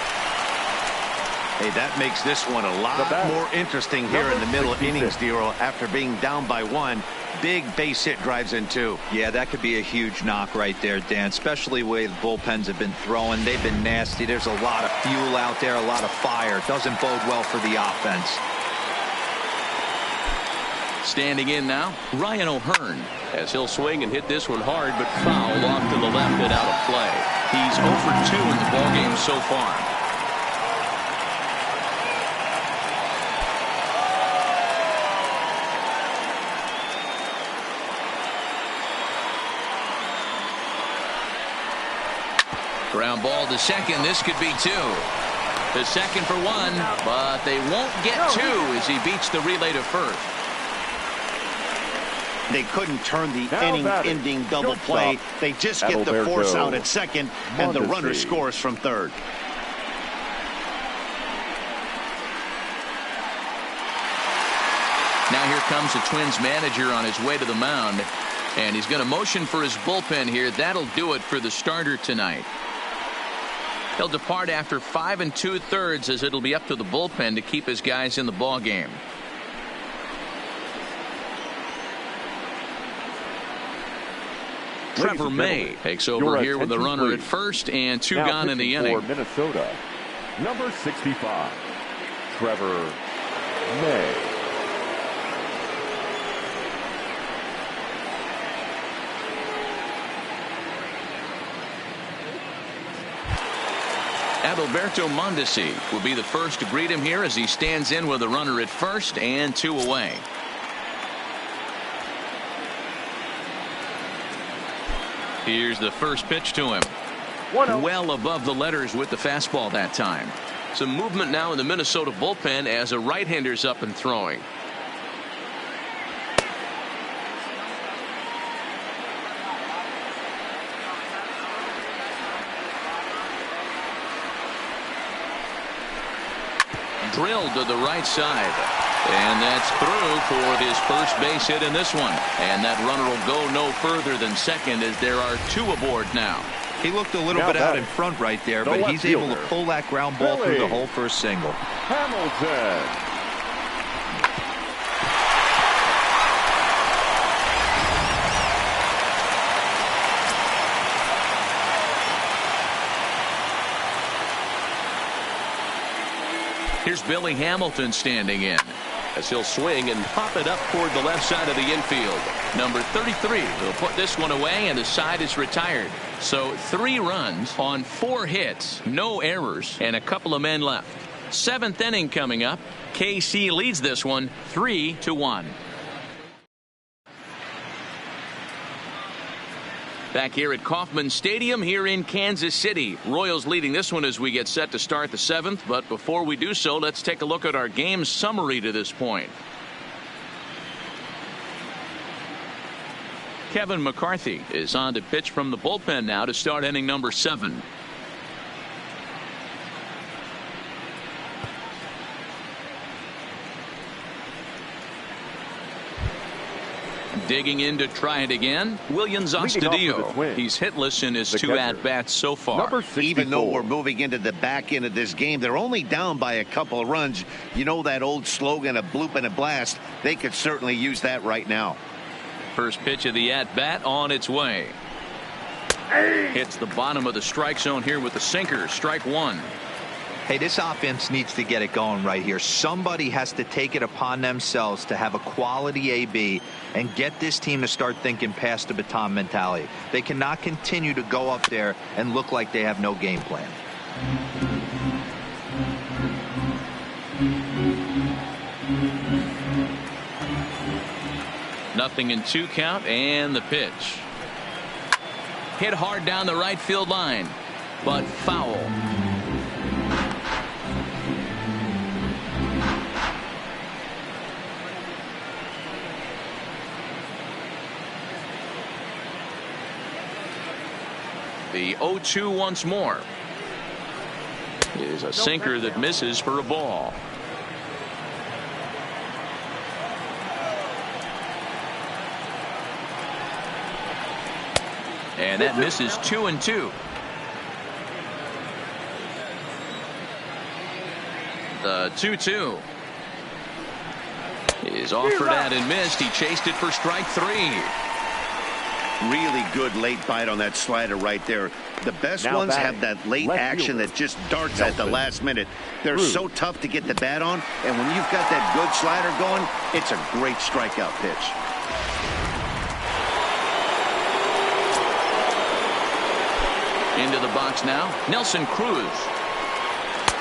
S2: Hey, that makes this one a lot more interesting here in the middle innings, Dero. After being down by 1, big base hit drives in 2.
S4: Yeah, that could be a huge knock right there, Dan, especially the way the bullpens have been throwing. They've been nasty. There's a lot of fuel out there, a lot of fire. Doesn't bode well for the offense.
S5: Standing in now, Ryan O'Hearn, as he'll swing and hit this one hard, but fouled off to the left and out of play. He's 0 for 2 in the ballgame so far. Ground ball to second. This could be 2. The second for 1, but they won't get 2 as he beats the relay to first.
S2: They couldn't turn the inning-ending double play. They just get the force out at second, and the runner scores from third.
S5: Now here comes the Twins manager on his way to the mound, and he's going to motion for his bullpen here. That'll do it for the starter tonight. He'll depart after 5 2/3 as it'll be up to the bullpen to keep his guys in the ball game. Trevor May takes over here with a runner at first and 2 gone in the inning.
S3: For Minnesota, number 65, Trevor May.
S5: Adalberto Mondesi will be the first to greet him here as he stands in with a runner at first and 2 away. Here's the first pitch to him. Well above the letters with the fastball that time. Some movement now in the Minnesota bullpen as a right-hander's up and throwing. Drilled to the right side. And that's through for his first base hit in this one. And that runner will go no further than second as there are 2 aboard now.
S4: He looked a little bit out in front right there, but he's able to pull that ground ball through the hole for a single.
S3: Hamilton.
S5: Here's Billy Hamilton standing in
S7: as he'll swing and pop it up toward the left side of the infield.
S5: Number 33 will put this one away, and the side is retired. So 3 runs on 4 hits, no errors, and a couple of men left. 7th inning coming up. KC leads this one 3-1. Back here at Kauffman Stadium here in Kansas City. Royals leading this one as we get set to start the 7th. But before we do so, let's take a look at our game summary to this point. Kevin McCarthy is on to pitch from the bullpen now to start inning number 7. Digging in to try it again, Willians Astudillo. He's hitless in his 2 at-bats so far.
S2: Even though we're moving into the back end of this game, they're only down by a couple of runs. You know that old slogan, a bloop and a blast. They could certainly use that right now.
S5: First pitch of the at-bat on its way. Hits the bottom of the strike zone here with the sinker. Strike 1.
S4: Hey, this offense needs to get it going right here. Somebody has to take it upon themselves to have a quality AB and get this team to start thinking past the baton mentality. They cannot continue to go up there and look like they have no game plan.
S5: Nothing in 2 count, and the pitch. Hit hard down the right field line, but foul. The 0-2 once more is a sinker that misses for a ball. And that misses 2-2. The 2-2 is offered out and missed. He chased it for strike 3.
S2: Really good late bite on that slider right there. The best ones have that late action that just darts at the last minute. They're so tough to get the bat on, and when you've got that good slider going, it's a great strikeout pitch.
S5: Into the box now, Nelson Cruz.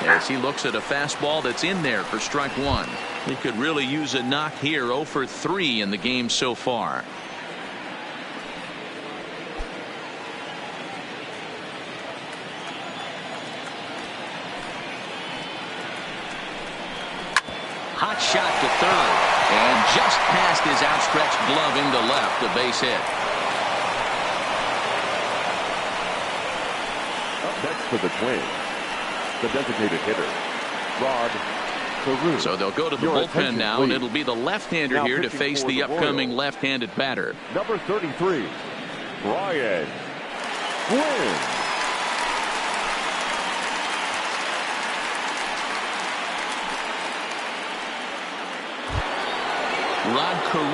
S5: As he looks at a fastball that's in there for strike 1. He could really use a knock here. 0 for 3 in the game so far. Hot shot to third, and just past his outstretched glove into left, a base hit.
S3: Up next for the Twins, the designated hitter, Rod Carew.
S5: So they'll go to the bullpen now, and it'll be the left-hander here to face the upcoming left-handed batter.
S3: Number 33, Brian Quinn.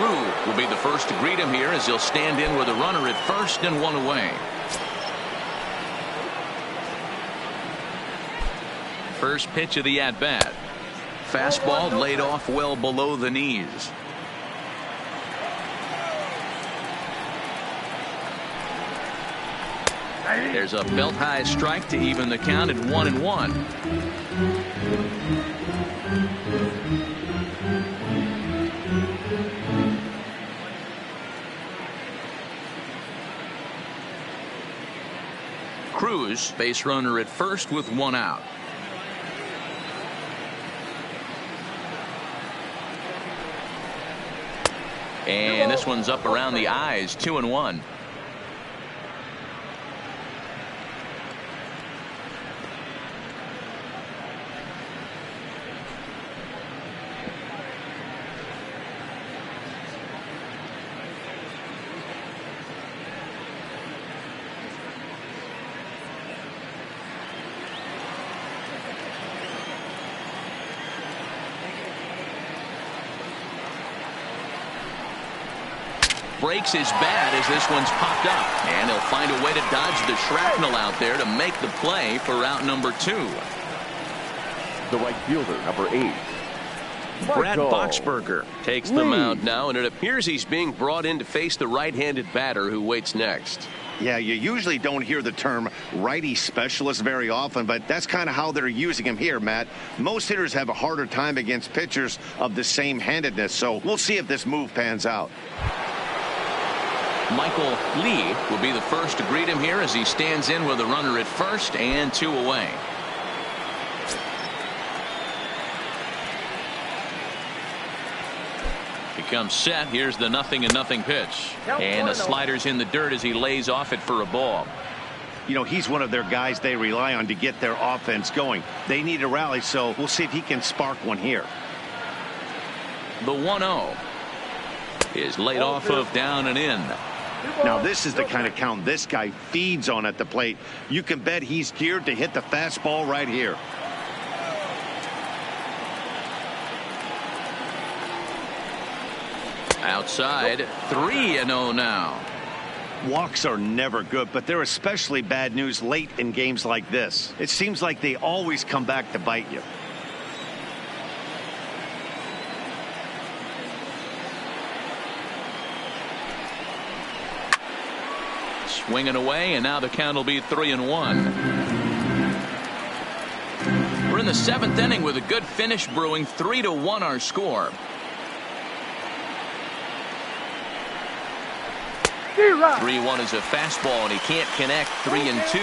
S5: Drew will be the first to greet him here as he'll stand in with a runner at first and one away. First pitch of the at-bat. Fastball laid off well below the knees. There's a belt-high strike to even the count at 1-1. Cruz, base runner at first with one out. And this one's up around the eyes, 2-1. Breaks his bat as this one's popped up, and he'll find a way to dodge the shrapnel out there to make the play for out number 2.
S3: The right fielder, number 8.
S7: Brad Boxberger takes the mound now, and it appears he's being brought in to face the right-handed batter who waits next.
S2: Yeah, you usually don't hear the term righty specialist very often, but that's kind of how they're using him here, Matt. Most hitters have a harder time against pitchers of the same handedness, so we'll see if this move pans out.
S5: Michael Lee will be the first to greet him here as he stands in with a runner at first and 2 away. He comes set. Here's the 0-0 pitch. And the slider's in the dirt as he lays off it for a ball.
S2: You know, he's one of their guys they rely on to get their offense going. They need a rally, so we'll see if he can spark one here.
S5: The 1-0 is laid off of down and in.
S2: Now this is the kind of count this guy feeds on at the plate. You can bet he's geared to hit the fastball right here.
S5: Outside, 3-0 now.
S2: Walks are never good, but they're especially bad news late in games like this. It seems like they always come back to bite you.
S5: Swinging away, and now the count will be 3-1. We're in the 7th inning with a good finish brewing. 3-1 our score. 3-1 is a fastball, and he can't connect. 3-2.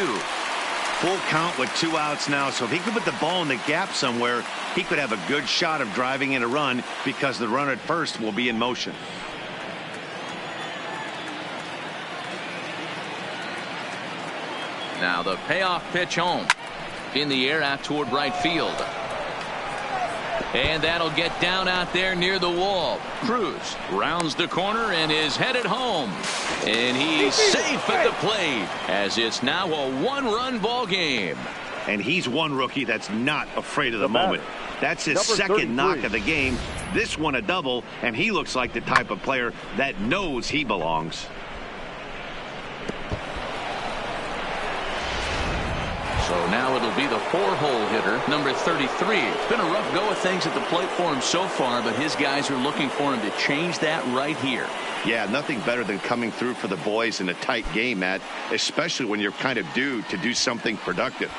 S2: Full count with 2 outs now, so if he could put the ball in the gap somewhere, he could have a good shot of driving in a run because the runner at first will be in motion.
S5: Now the payoff pitch home. In the air out toward right field. And that'll get down out there near the wall. Cruz rounds the corner and is headed home. And he's safe at the plate as it's now a 1-run ball game.
S2: And he's one rookie that's not afraid of the moment. That's his second knock of the game. This one a double, and he looks like the type of player that knows he belongs.
S5: So now it'll be the 4-hole hitter, number 33. It's been a rough go of things at the plate for him so far, but his guys are looking for him to change that right here.
S2: Yeah, nothing better than coming through for the boys in a tight game, Matt, especially when you're kind of due to do something productive.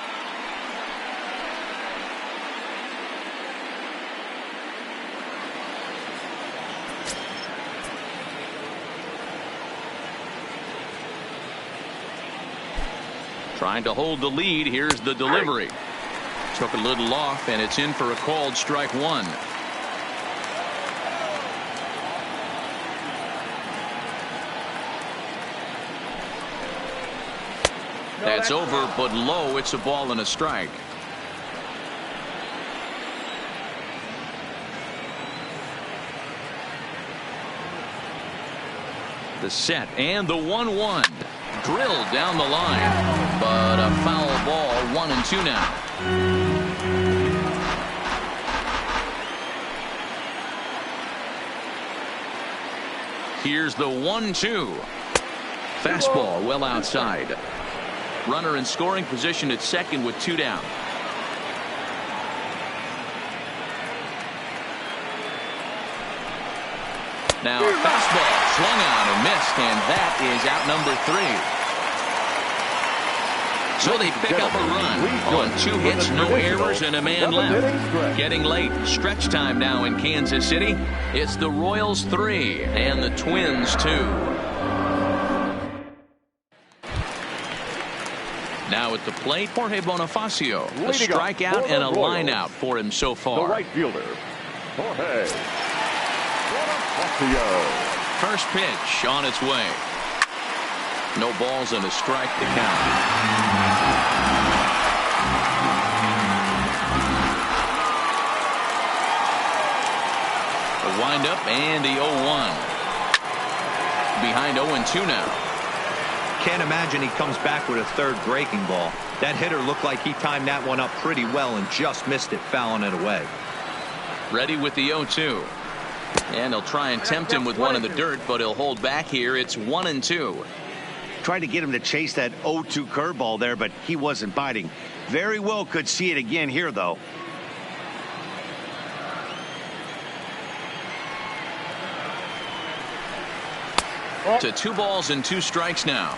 S5: Trying to hold the lead. Here's the delivery. Took a little off, and it's in for a called strike 1. That's over, but low. It's a ball and a strike. The set and the 1-1. Drilled down the line, but a foul ball. 1-2 now.
S1: Here's the 1-2. Fastball well outside. Runner in scoring position at second with 2 down. Now a fastball swung on and missed, and that is out number 3. So they pick up a run on 2 hits, no errors, and a man left. Getting late. Stretch time now in Kansas City. It's the Royals 3 and the Twins 2. Now at the plate, Jorge Bonifacio. A strikeout and a lineout for him so far.
S3: The right fielder, Jorge Bonifacio.
S1: First pitch on its way. No balls and a strike to count. A windup and the 0-1. Behind 0-2 now.
S4: Can't imagine he comes back with a third breaking ball. That hitter looked like he timed that one up pretty well and just missed it, fouling it away.
S1: Ready with the 0-2. And he'll try and tempt him with one in the dirt, but he'll hold back here. It's 1-2.
S2: Tried to get him to chase that 0-2 curveball there, but he wasn't biting. Very well could see it again here, though.
S1: To 2 balls and 2 strikes now.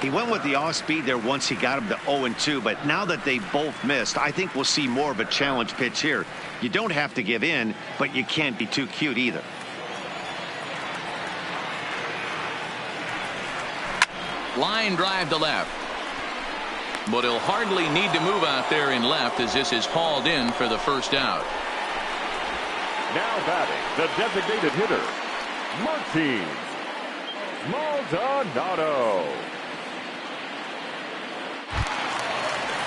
S2: He went with the off speed there once he got him to 0-2, but now that they both missed, I think we'll see more of a challenge pitch here. You don't have to give in, but you can't be too cute either.
S1: Line drive to left. But he'll hardly need to move out there in left as this is hauled in for the first out.
S3: Now batting, the designated hitter, Martin Maldonado.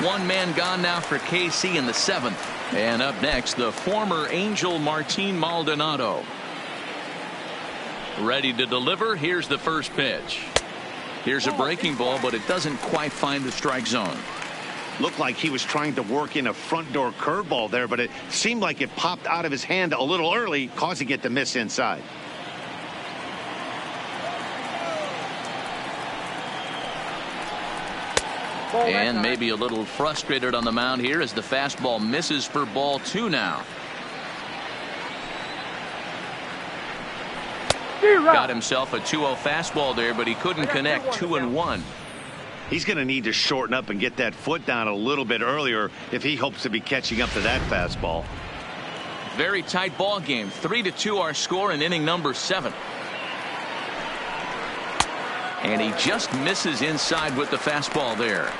S1: 1 man gone now for KC in the 7th. And up next, the former Angel Martin Maldonado. Ready to deliver. Here's the first pitch. Here's a breaking ball, but it doesn't quite find the strike zone.
S2: Looked like he was trying to work in a front door curveball there, but it seemed like it popped out of his hand a little early, causing it to miss inside.
S1: And maybe a little frustrated on the mound here as the fastball misses for ball 2 now. Got himself a 2-0 fastball there, but he couldn't connect. 2-1.
S2: He's going to need to shorten up and get that foot down a little bit earlier if he hopes to be catching up to that fastball.
S1: Very tight ball game. 3-2 our score in inning number 7. And he just misses inside with the fastball there.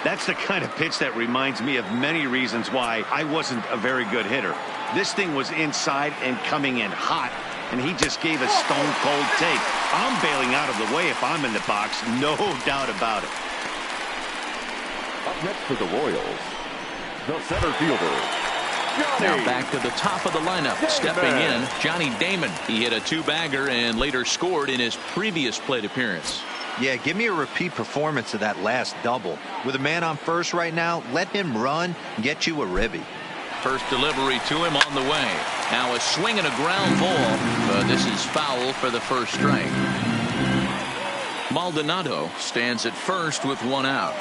S2: That's the kind of pitch that reminds me of many reasons why I wasn't a very good hitter. This thing was inside and coming in hot, and he just gave a stone cold take. I'm bailing out of the way if I'm in the box, no doubt about it.
S3: Up next for the Royals, the center fielder,
S1: Now back to the top of the lineup. Stepping in, Johnny Damon. He hit a 2-bagger and later scored in his previous plate appearance.
S4: Yeah, give me a repeat performance of that last double. With a man on first right now, let him run and get you a ribby.
S1: First delivery to him on the way. Now a swing and a ground ball, but this is foul for the first strike. Maldonado stands at first with 1 out.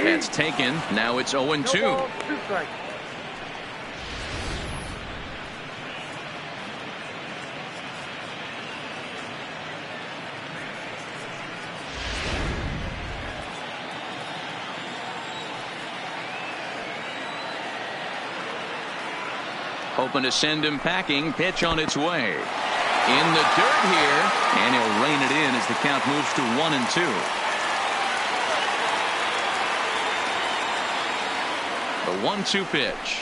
S1: That's taken. Now it's 0-2. Hoping to send him packing. Pitch on its way. In the dirt here, and he'll rein it in as the count moves to 1-2. The 1-2 pitch.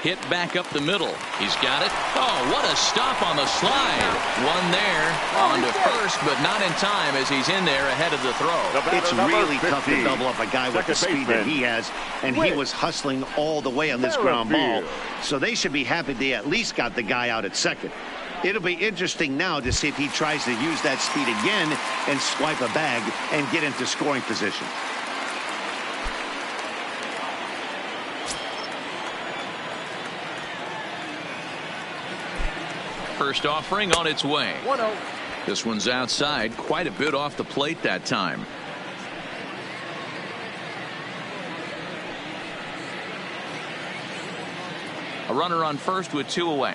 S1: Hit back up the middle. He's got it. Oh, what a stop on the slide. One there on to first, but not in time as he's in there ahead of the throw.
S2: It's really tough to double up a guy with the speed that he has, and he was hustling all the way on this ground ball. So they should be happy they at least got the guy out at second. It'll be interesting now to see if he tries to use that speed again and swipe a bag and get into scoring position.
S5: First offering on its way.
S3: 1-0.
S5: This one's outside, quite a bit off the plate that time. A runner on first with 2 away.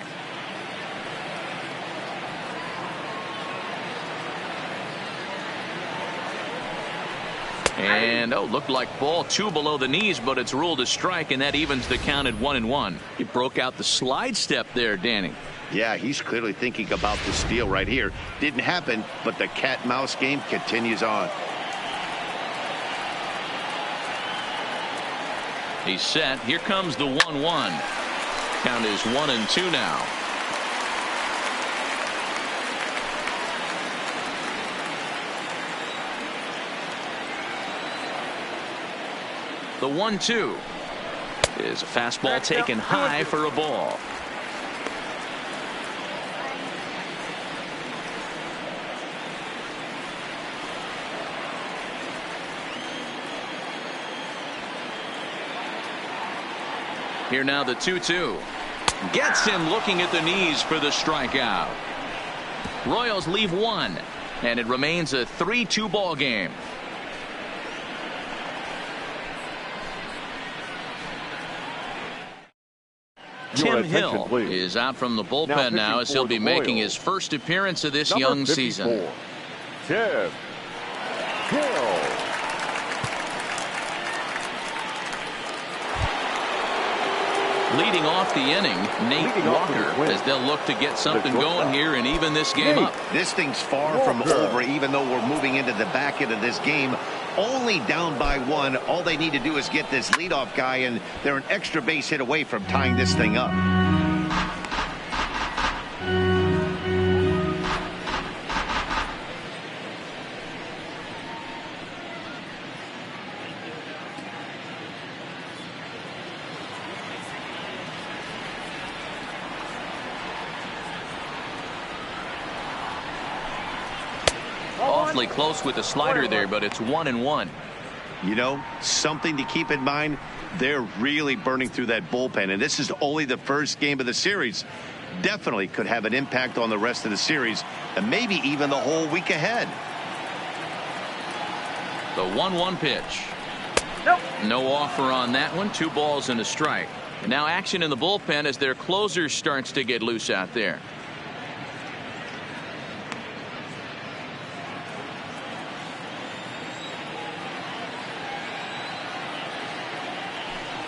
S5: And looked like ball 2 below the knees, but it's ruled a strike, and that evens the count at 1-1. He broke out the slide step there, Danny.
S2: Yeah, he's clearly thinking about the steal right here. Didn't happen, but the cat-mouse game continues on.
S5: He's set. Here comes the 1-1. Count is 1-2 now. The 1-2 is a fastball taken high for a ball. Here now the 2-2. Gets him looking at the knees for the strikeout. Royals leave 1, and it remains a 3-2 ball game. Tim Hill is out from the bullpen now as he'll be making his first appearance of this young season.
S3: Tim Hill.
S5: Leading off the inning, Nate Walker, as they'll look to get something going here and even this game up.
S2: This thing's far from over, even though we're moving into the back end of this game. Only down by 1. All they need to do is get this leadoff guy, and they're an extra base hit away from tying this thing up.
S5: Awfully close with the slider there, but it's 1-1.
S2: You know, something to keep in mind, they're really burning through that bullpen, and this is only the first game of the series. Definitely could have an impact on the rest of the series, and maybe even the whole week ahead.
S5: The 1-1 pitch. Nope. No offer on that one. 2 balls and a strike. And now action in the bullpen as their closer starts to get loose out there.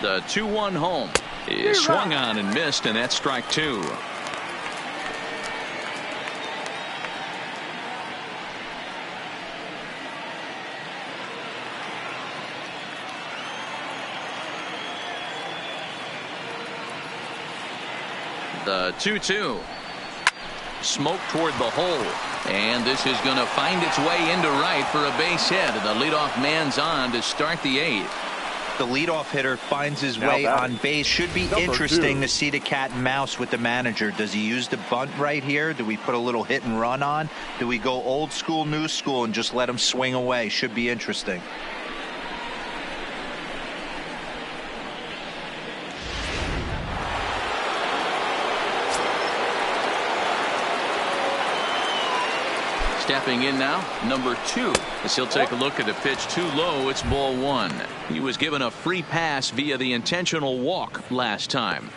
S5: The 2-1 home is swung on and missed, and that's strike 2. The 2-2. Smoke toward the hole, and this is going to find its way into right for a base hit. The leadoff man's on to start the 8th.
S4: The leadoff hitter finds his way on base. Should be interesting to see the cat and mouse with the manager. Does he use the bunt right here? Do we put a little hit and run on? Do we go old school, new school, and just let him swing away? Should be interesting.
S5: Stepping in now, number 2, as he'll take a look at the pitch too low. It's ball 1. He was given a free pass via the intentional walk last time.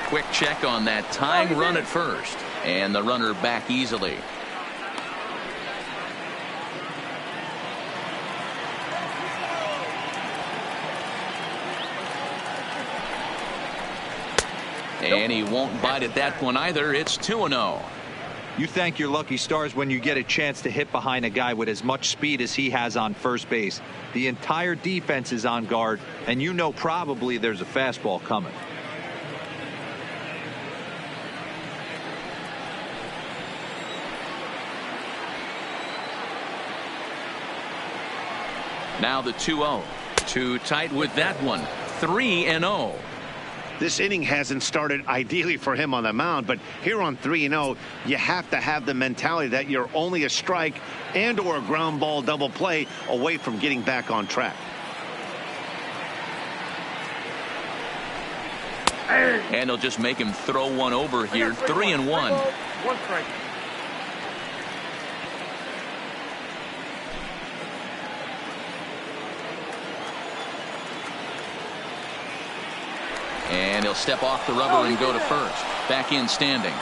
S5: Quick check on that tying run at first, and the runner back easily. And he won't bite at that one either. It's 2-0.
S4: You thank your lucky stars when you get a chance to hit behind a guy with as much speed as he has on first base. The entire defense is on guard, and you know probably there's a fastball coming.
S5: Now the 2-0. Too tight with that one. 3-0.
S2: This inning hasn't started ideally for him on the mound, but here on 3-0, you have to have the mentality that you're only a strike and or a ground ball double play away from getting back on track.
S5: And they'll just make him throw one over here. 3-1.
S3: One strike.
S5: And he'll step off the rubber and go to first. Back in standing.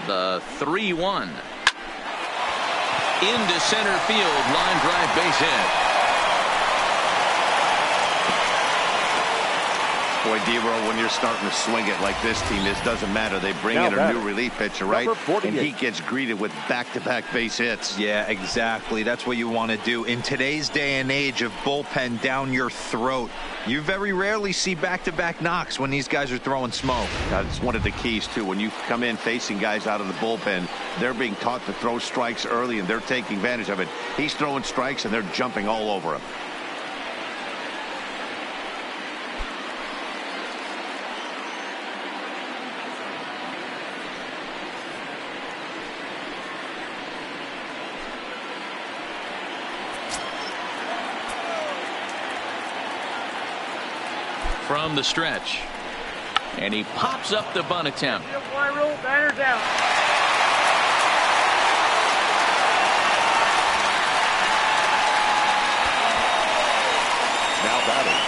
S5: The 3-1. Into center field. Line drive, base hit.
S2: Boy, D-Row, when you're starting to swing it like this team, this doesn't matter. They bring in a new relief pitcher, right? And he gets greeted with back-to-back base hits.
S4: Yeah, exactly. That's what you want to do. In today's day and age of bullpen down your throat, you very rarely see back-to-back knocks when these guys are throwing smoke.
S2: That's one of the keys, too. When you come in facing guys out of the bullpen, they're being taught to throw strikes early, and they're taking advantage of it. He's throwing strikes, and they're jumping all over him.
S5: From the stretch. And he pops up the bunt attempt.
S3: Fly roll, batter's out. Now batting,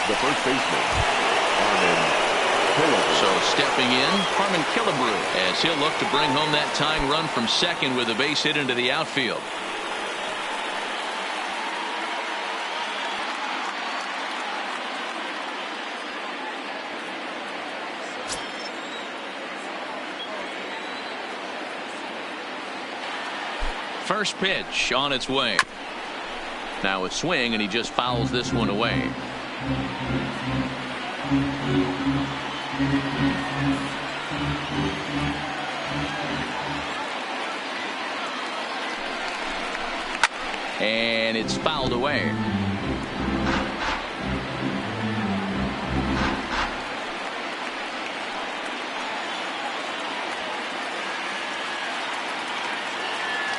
S3: the first baseman, Harmon Killebrew.
S5: So stepping in, Harmon Killebrew, as he'll look to bring home that tying run from second with a base hit into the outfield. First pitch on its way. Now a swing, and he just fouls this one away. And it's fouled away.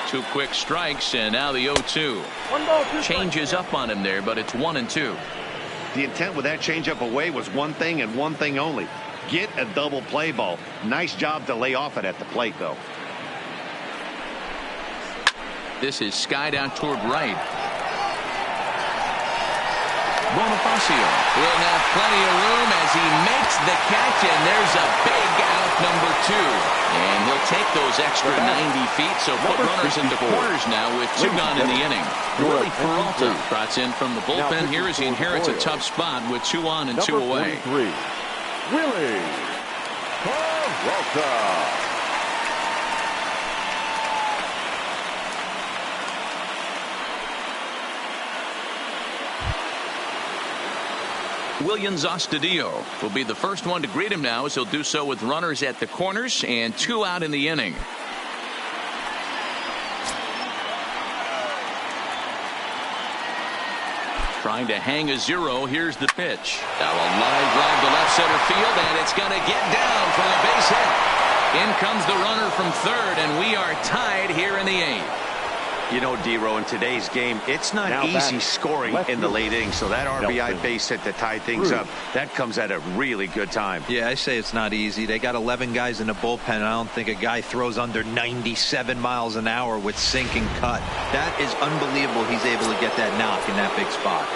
S5: Two quick strikes, and now the 0-2. Changes up on him there, but it's 1-2.
S2: The intent with that changeup away was one thing and one thing only. Get a double play ball. Nice job to lay off it at the plate, though.
S5: This is skied out toward right. Bonifacio will have plenty of room as he makes the catch, and there's a big out, number 2. And he'll take those extra 90 feet, so put runners into quarters now with 2 gone in the inning. Willie Peralta trots in from the bullpen here as he inherits a tough spot with 2 on and 2 away.
S3: Willie Peralta.
S5: Willians Astudillo will be the first one to greet him now, as he'll do so with runners at the corners and 2 out in the inning. Trying to hang a 0. Here's the pitch. Now a line drive to left center field, and it's going to get down for a base hit. In comes the runner from third, and we are tied here in the 8th.
S2: You know, D-Row, in today's game, it's not easy scoring in the late innings, so that RBI base hit to tie things up, that comes at a really good time.
S4: Yeah, I say it's not easy. They got 11 guys in the bullpen, and I don't think a guy throws under 97 miles an hour with sink and cut. That is unbelievable he's able to get that knock in that big spot.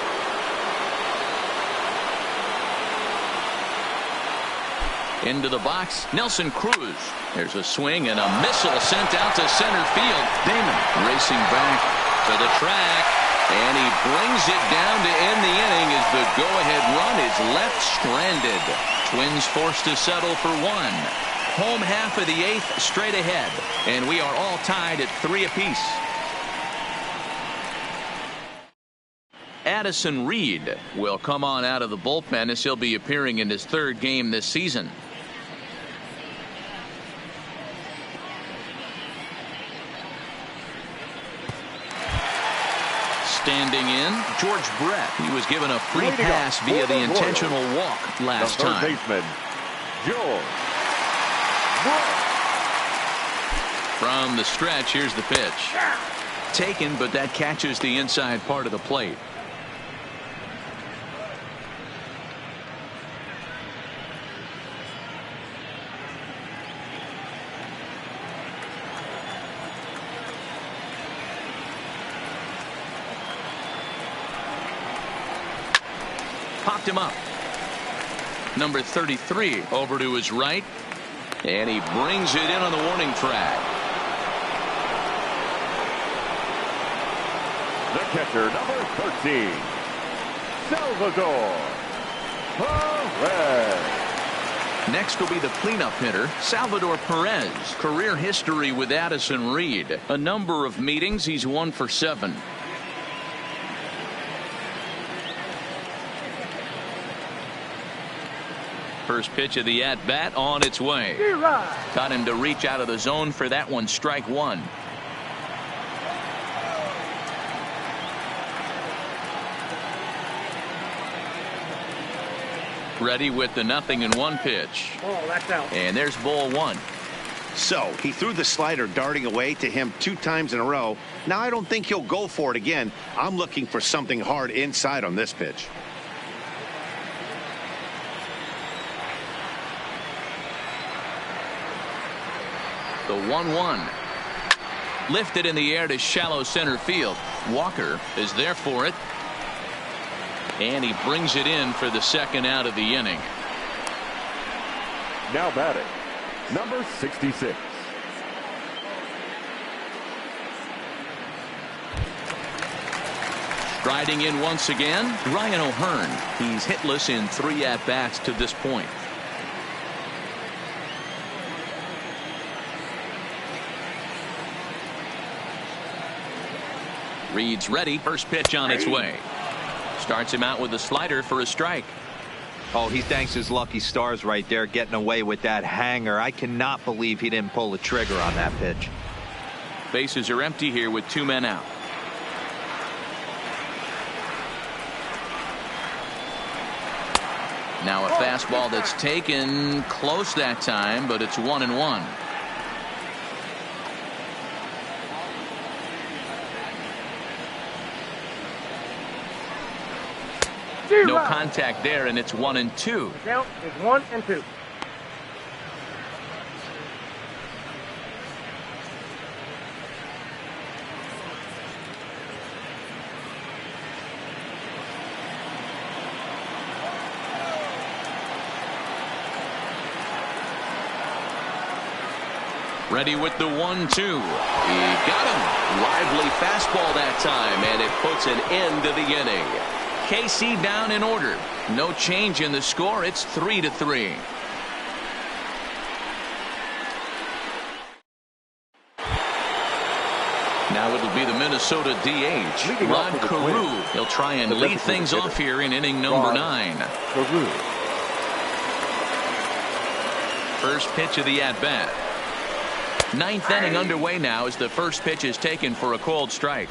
S5: Into the box, Nelson Cruz. There's a swing and a missile sent out to center field. Damon racing back to the track, and he brings it down to end the inning as the go-ahead run is left stranded. Twins forced to settle for 1. Home half of the 8th straight ahead, and we are all tied at 3 apiece. Addison Reed will come on out of the bullpen as he'll be appearing in his 3rd game this season. Standing in, George Brett. He was given a free pass via the intentional walk last time.
S3: Baseman, George Brett.
S5: From the stretch, here's the pitch. Taken, but that catches the inside part of the plate. Popped him up. Number 33 over to his right, and he brings it in on the warning track.
S3: The catcher, number 13, Salvador Perez.
S5: Next will be the cleanup hitter, Salvador Perez. Career history with Addison Reed. A number of meetings, he's 1 for 7. First pitch of the at-bat on its way. Got him to reach out of the zone for that one. Strike one. Ready with the 0-1 pitch.
S8: Oh, that's out.
S5: And there's ball one.
S2: So he threw the slider darting away to him 2 times in a row. Now I don't think he'll go for it again. I'm looking for something hard inside on this pitch.
S5: The 1-1. Lifted in the air to shallow center field. Walker is there for it. And he brings it in for the second out of the inning.
S3: Now batting, number 66.
S5: Striding in once again, Ryan O'Hearn. He's hitless in 3 at-bats to this point. Reed's ready. First pitch on its way. Starts him out with a slider for a strike.
S4: Oh, he thanks his lucky stars right there, getting away with that hanger. I cannot believe he didn't pull the trigger on that pitch.
S5: Bases are empty here with 2 men out. Now a fastball that's taken close that time, but it's 1-1. No contact there, and it's 1-2.
S8: Count is 1-2.
S5: Ready with the 1-2. He got him. Lively fastball that time, and it puts an end to the inning. KC down in order. No change in the score. It's 3-3. Now it'll be the Minnesota DH, Rod Carew. He'll try and lead things off here in inning number 9. First pitch of the at-bat. 9th inning underway now as the first pitch is taken for a called strike.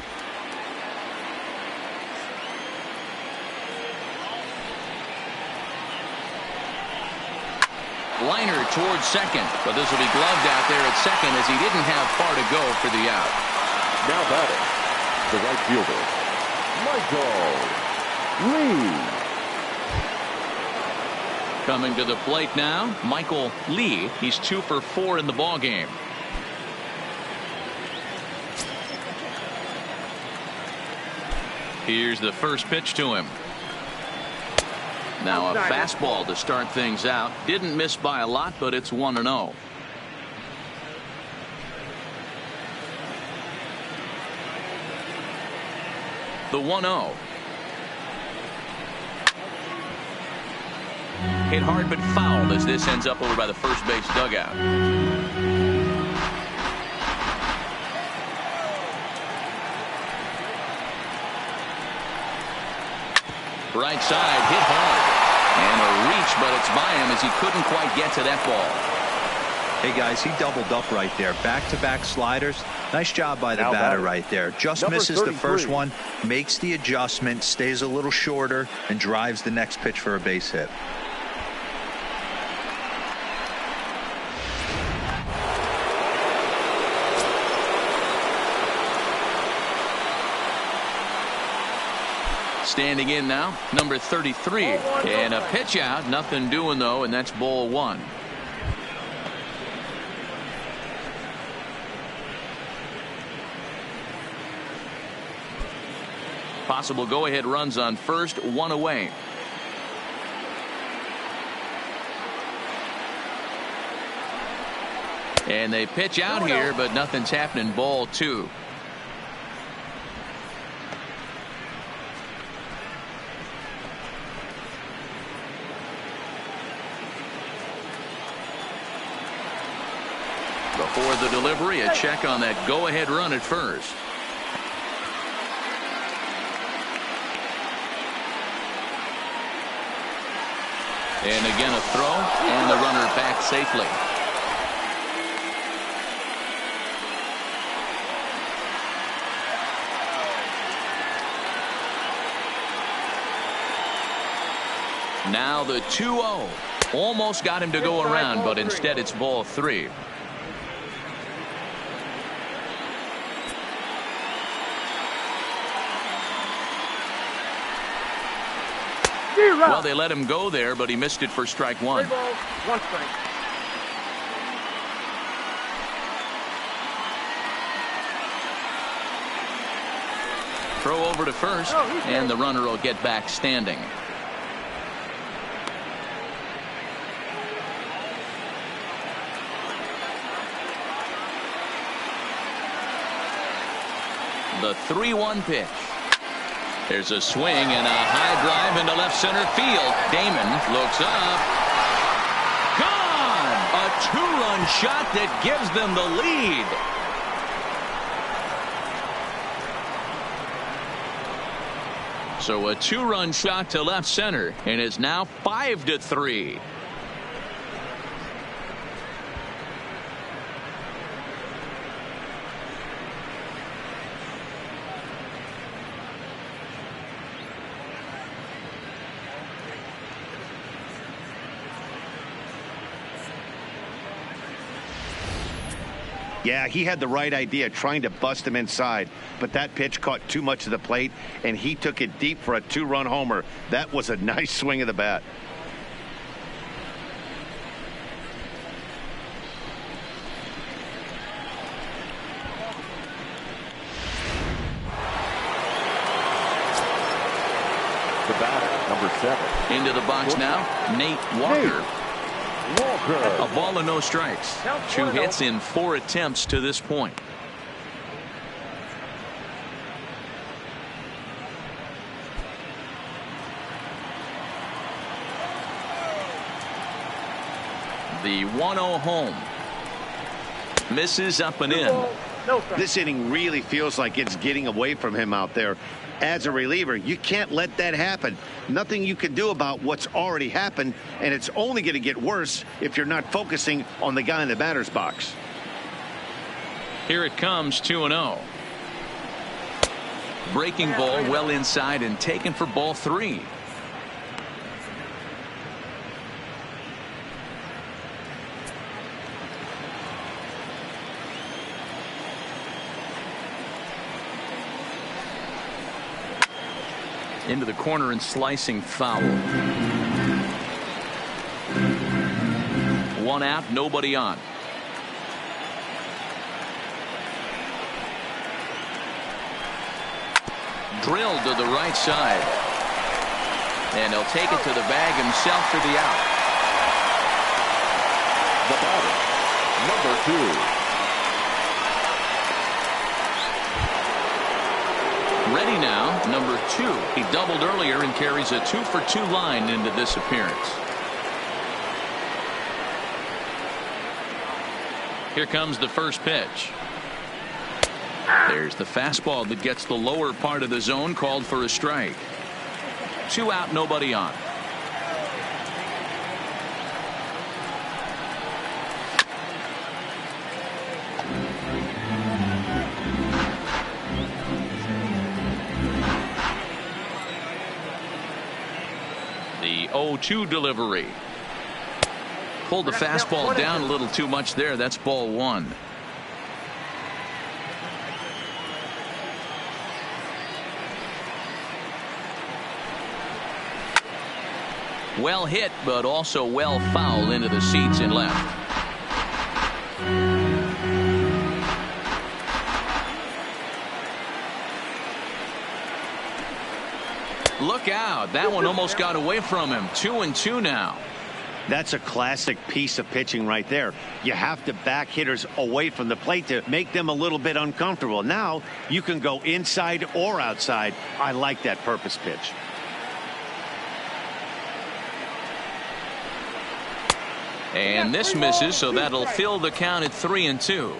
S5: Liner towards second, but this will be gloved out there at second as he didn't have far to go for the out.
S3: Now batting, the right fielder, Michael Lee.
S5: Coming to the plate now, Michael Lee. He's 2 for 4 in the ball game. Here's the first pitch to him. Now a fastball to start things out. Didn't miss by a lot, but it's 1-0. The 1-0. Hit hard but fouled as this ends up over by the first base dugout. Right side, hit hard. And a reach, but it's by him as he couldn't quite get to that ball.
S4: Hey, guys, he doubled up right there. Back-to-back sliders. Nice job by the batter right there. Just misses the first one, makes the adjustment, stays a little shorter, and drives the next pitch for a base hit.
S5: Standing in now, number 33. And a pitch out. Nothing doing, though, and that's ball one. Possible go-ahead runs on first, one away. And they pitch out here, but nothing's happening. Ball two. Before the delivery, a check on that go-ahead run at first. And again a throw, and the runner back safely. Now the 2-0. Almost got him to go around, but instead it's ball three. Well, they let him go there, but he missed it for strike one.
S8: 3 balls, 1 strike.
S5: Throw over to first, and the runner will get back standing. The 3-1 pitch. There's a swing and a high drive into left center field. Damon looks up. Gone! A 2-run shot that gives them the lead. So a 2-run shot to left center, and it's now 5-3.
S2: Yeah, he had the right idea, trying to bust him inside, but that pitch caught too much of the plate, and he took it deep for a 2-run homer. That was a nice swing of the bat.
S3: The batter, number 7.
S5: Into the box now, Nate Walker.
S3: Walker.
S5: A ball and no strikes. 2 hits in 4 attempts to this point. The 1-0 home. Misses up and in.
S2: This inning really feels like it's getting away from him out there. As a reliever, you can't let that happen. Nothing you can do about what's already happened, and it's only going to get worse if you're not focusing on the guy in the batter's box.
S5: Here it comes, 2-0. Breaking ball well inside and taken for ball 3. Into the corner and slicing foul. 1 out, nobody on. Drilled to the right side. And he'll take it to the bag himself for the out.
S3: The batter, number 2.
S5: Ready now, number 2. He doubled earlier and carries a 2-for-2 line into this appearance. Here comes the first pitch. There's the fastball that gets the lower part of the zone, called for a strike. 2 out, nobody on. The 0-2 delivery. Pulled the fastball down a little too much there. That's ball 1. Well hit, but also well fouled into the seats and left. Look out. That one almost got away from him. 2-2 now.
S2: That's a classic piece of pitching right there. You have to back hitters away from the plate to make them a little bit uncomfortable. Now you can go inside or outside. I like that purpose pitch.
S5: And this misses, so that'll fill the count at 3-2.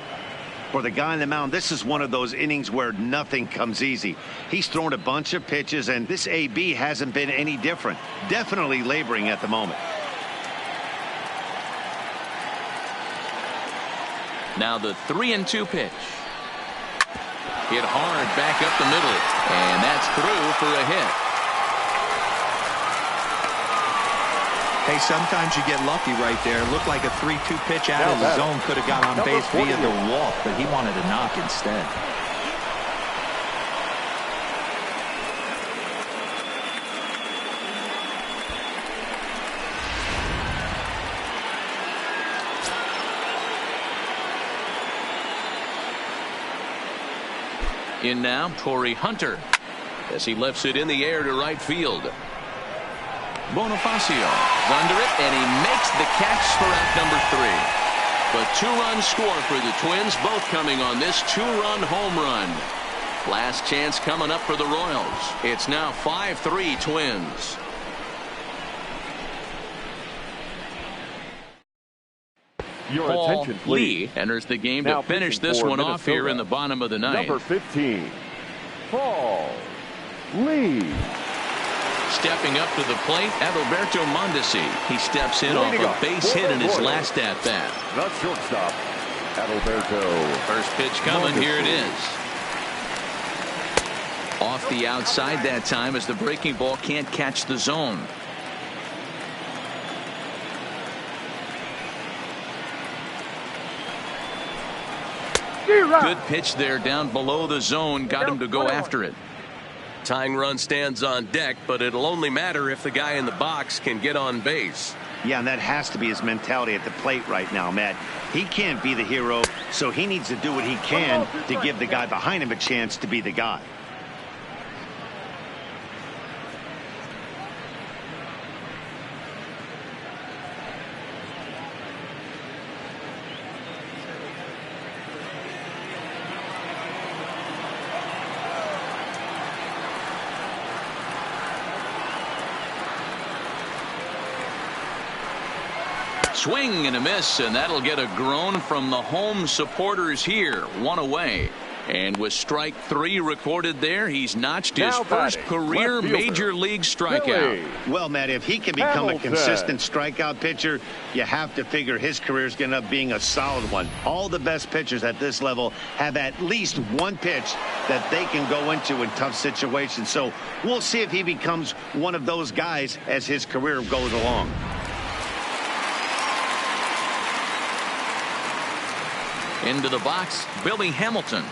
S2: For the guy on the mound, this is one of those innings where nothing comes easy. He's thrown a bunch of pitches, and this AB hasn't been any different. Definitely laboring at the moment.
S5: Now the 3-2 pitch. Hit hard back up the middle, and that's through for a hit.
S4: Hey, sometimes you get lucky right there. Looked like a 3-2 pitch out of the zone. Could have got on base via the walk, but he wanted a knock instead.
S5: In now, Torrey Hunter, as he lifts it in the air to right field. Bonifacio is under it, and he makes the catch for out number 3. The 2-run score for the Twins, both coming on this 2-run home run. Last chance coming up for the Royals. It's now 5-3 Twins.
S3: Your
S5: Paul
S3: attention, please.
S5: Lee enters the game
S3: Now
S5: to finish
S3: pitching
S5: this
S3: for
S5: one off
S3: Minnesota,
S5: here in the bottom of the ninth.
S3: Number 15, Paul Lee.
S5: Stepping up to the plate, Adalberto Mondesi. He steps in off a base hit in his last at-bat.
S3: The shortstop, Adalberto.
S5: First pitch coming. Mondesi. Here it is. Off the outside that time as the breaking ball can't catch the zone. Good pitch there down below the zone. Got him to go after it.
S7: Tying run stands on deck, but it'll only matter if the guy in the box can get on base.
S2: Yeah, and that has to be his mentality at the plate right now, Matt. He can't be the hero, so he needs to do what he can to give the guy behind him a chance to be the guy.
S5: Swing and a miss, and that'll get a groan from the home supporters here. 1 away. And with strike 3 recorded there, he's notched his first career major league strikeout.
S2: Well, Matt, if he can become a consistent strikeout pitcher, you have to figure his career is going to end up being a solid one. All the best pitchers at this level have at least one pitch that they can go into in tough situations. So we'll see if he becomes one of those guys as his career goes along.
S5: Into the box, Billy Hamilton.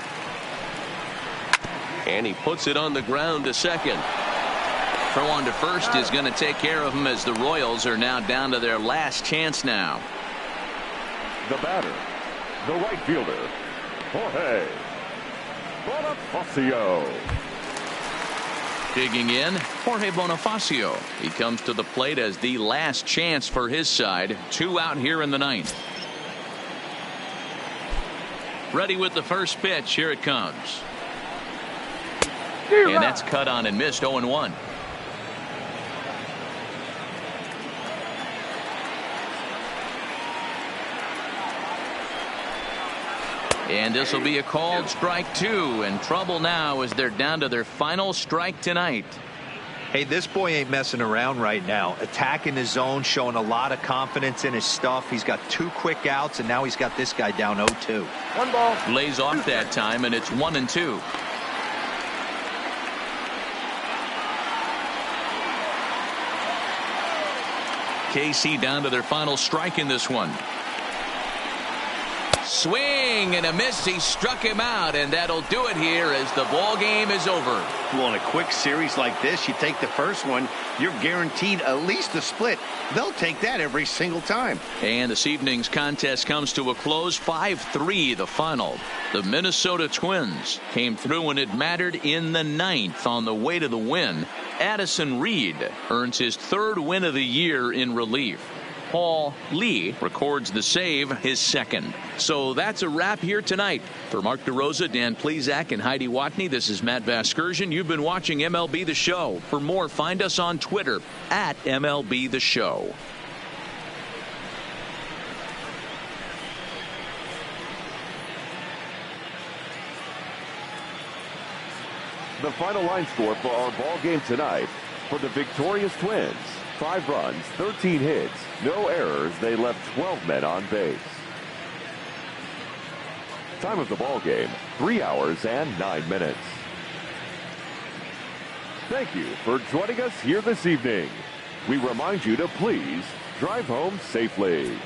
S7: And he puts it on the ground to second.
S5: Throw on to first is going to take care of him as the Royals are now down to their last chance now.
S3: The batter, the right fielder, Jorge Bonifacio.
S5: Digging in, Jorge Bonifacio. He comes to the plate as the last chance for his side. 2 out here in the ninth. Ready with the first pitch. Here it comes. And that's cut on and missed. 0-1. And this will be a called strike 2, and trouble now as they're down to their final strike tonight.
S4: Hey, this boy ain't messing around right now. Attacking his zone, showing a lot of confidence in his stuff. He's got 2 quick outs, and now he's got this guy down 0-2.
S8: 1 ball.
S5: Lays off that time, and it's 1-2. KC down to their final strike in this one. Swing and a miss. He struck him out, and that'll do it here as the ball game is over.
S2: Well, in a quick series like this, you take the first one, you're guaranteed at least a split. They'll take that every single time.
S5: And this evening's contest comes to a close. 5-3 the final. The Minnesota Twins came through when it mattered in the ninth on the way to the win. Addison Reed earns his third win of the year in relief. Paul Lee records the save, his second. So that's a wrap here tonight. For Mark DeRosa, Dan Plesac, and Heidi Watney, this is Matt Vasgersian. You've been watching MLB The Show. For more, find us on Twitter at MLB The Show.
S3: The final line score for our ball game tonight: for the victorious Twins, 5 runs, 13 hits, no errors. They left 12 men on base. Time of the ball game, 3 hours and 9 minutes. Thank you for joining us here this evening. We remind you to please drive home safely.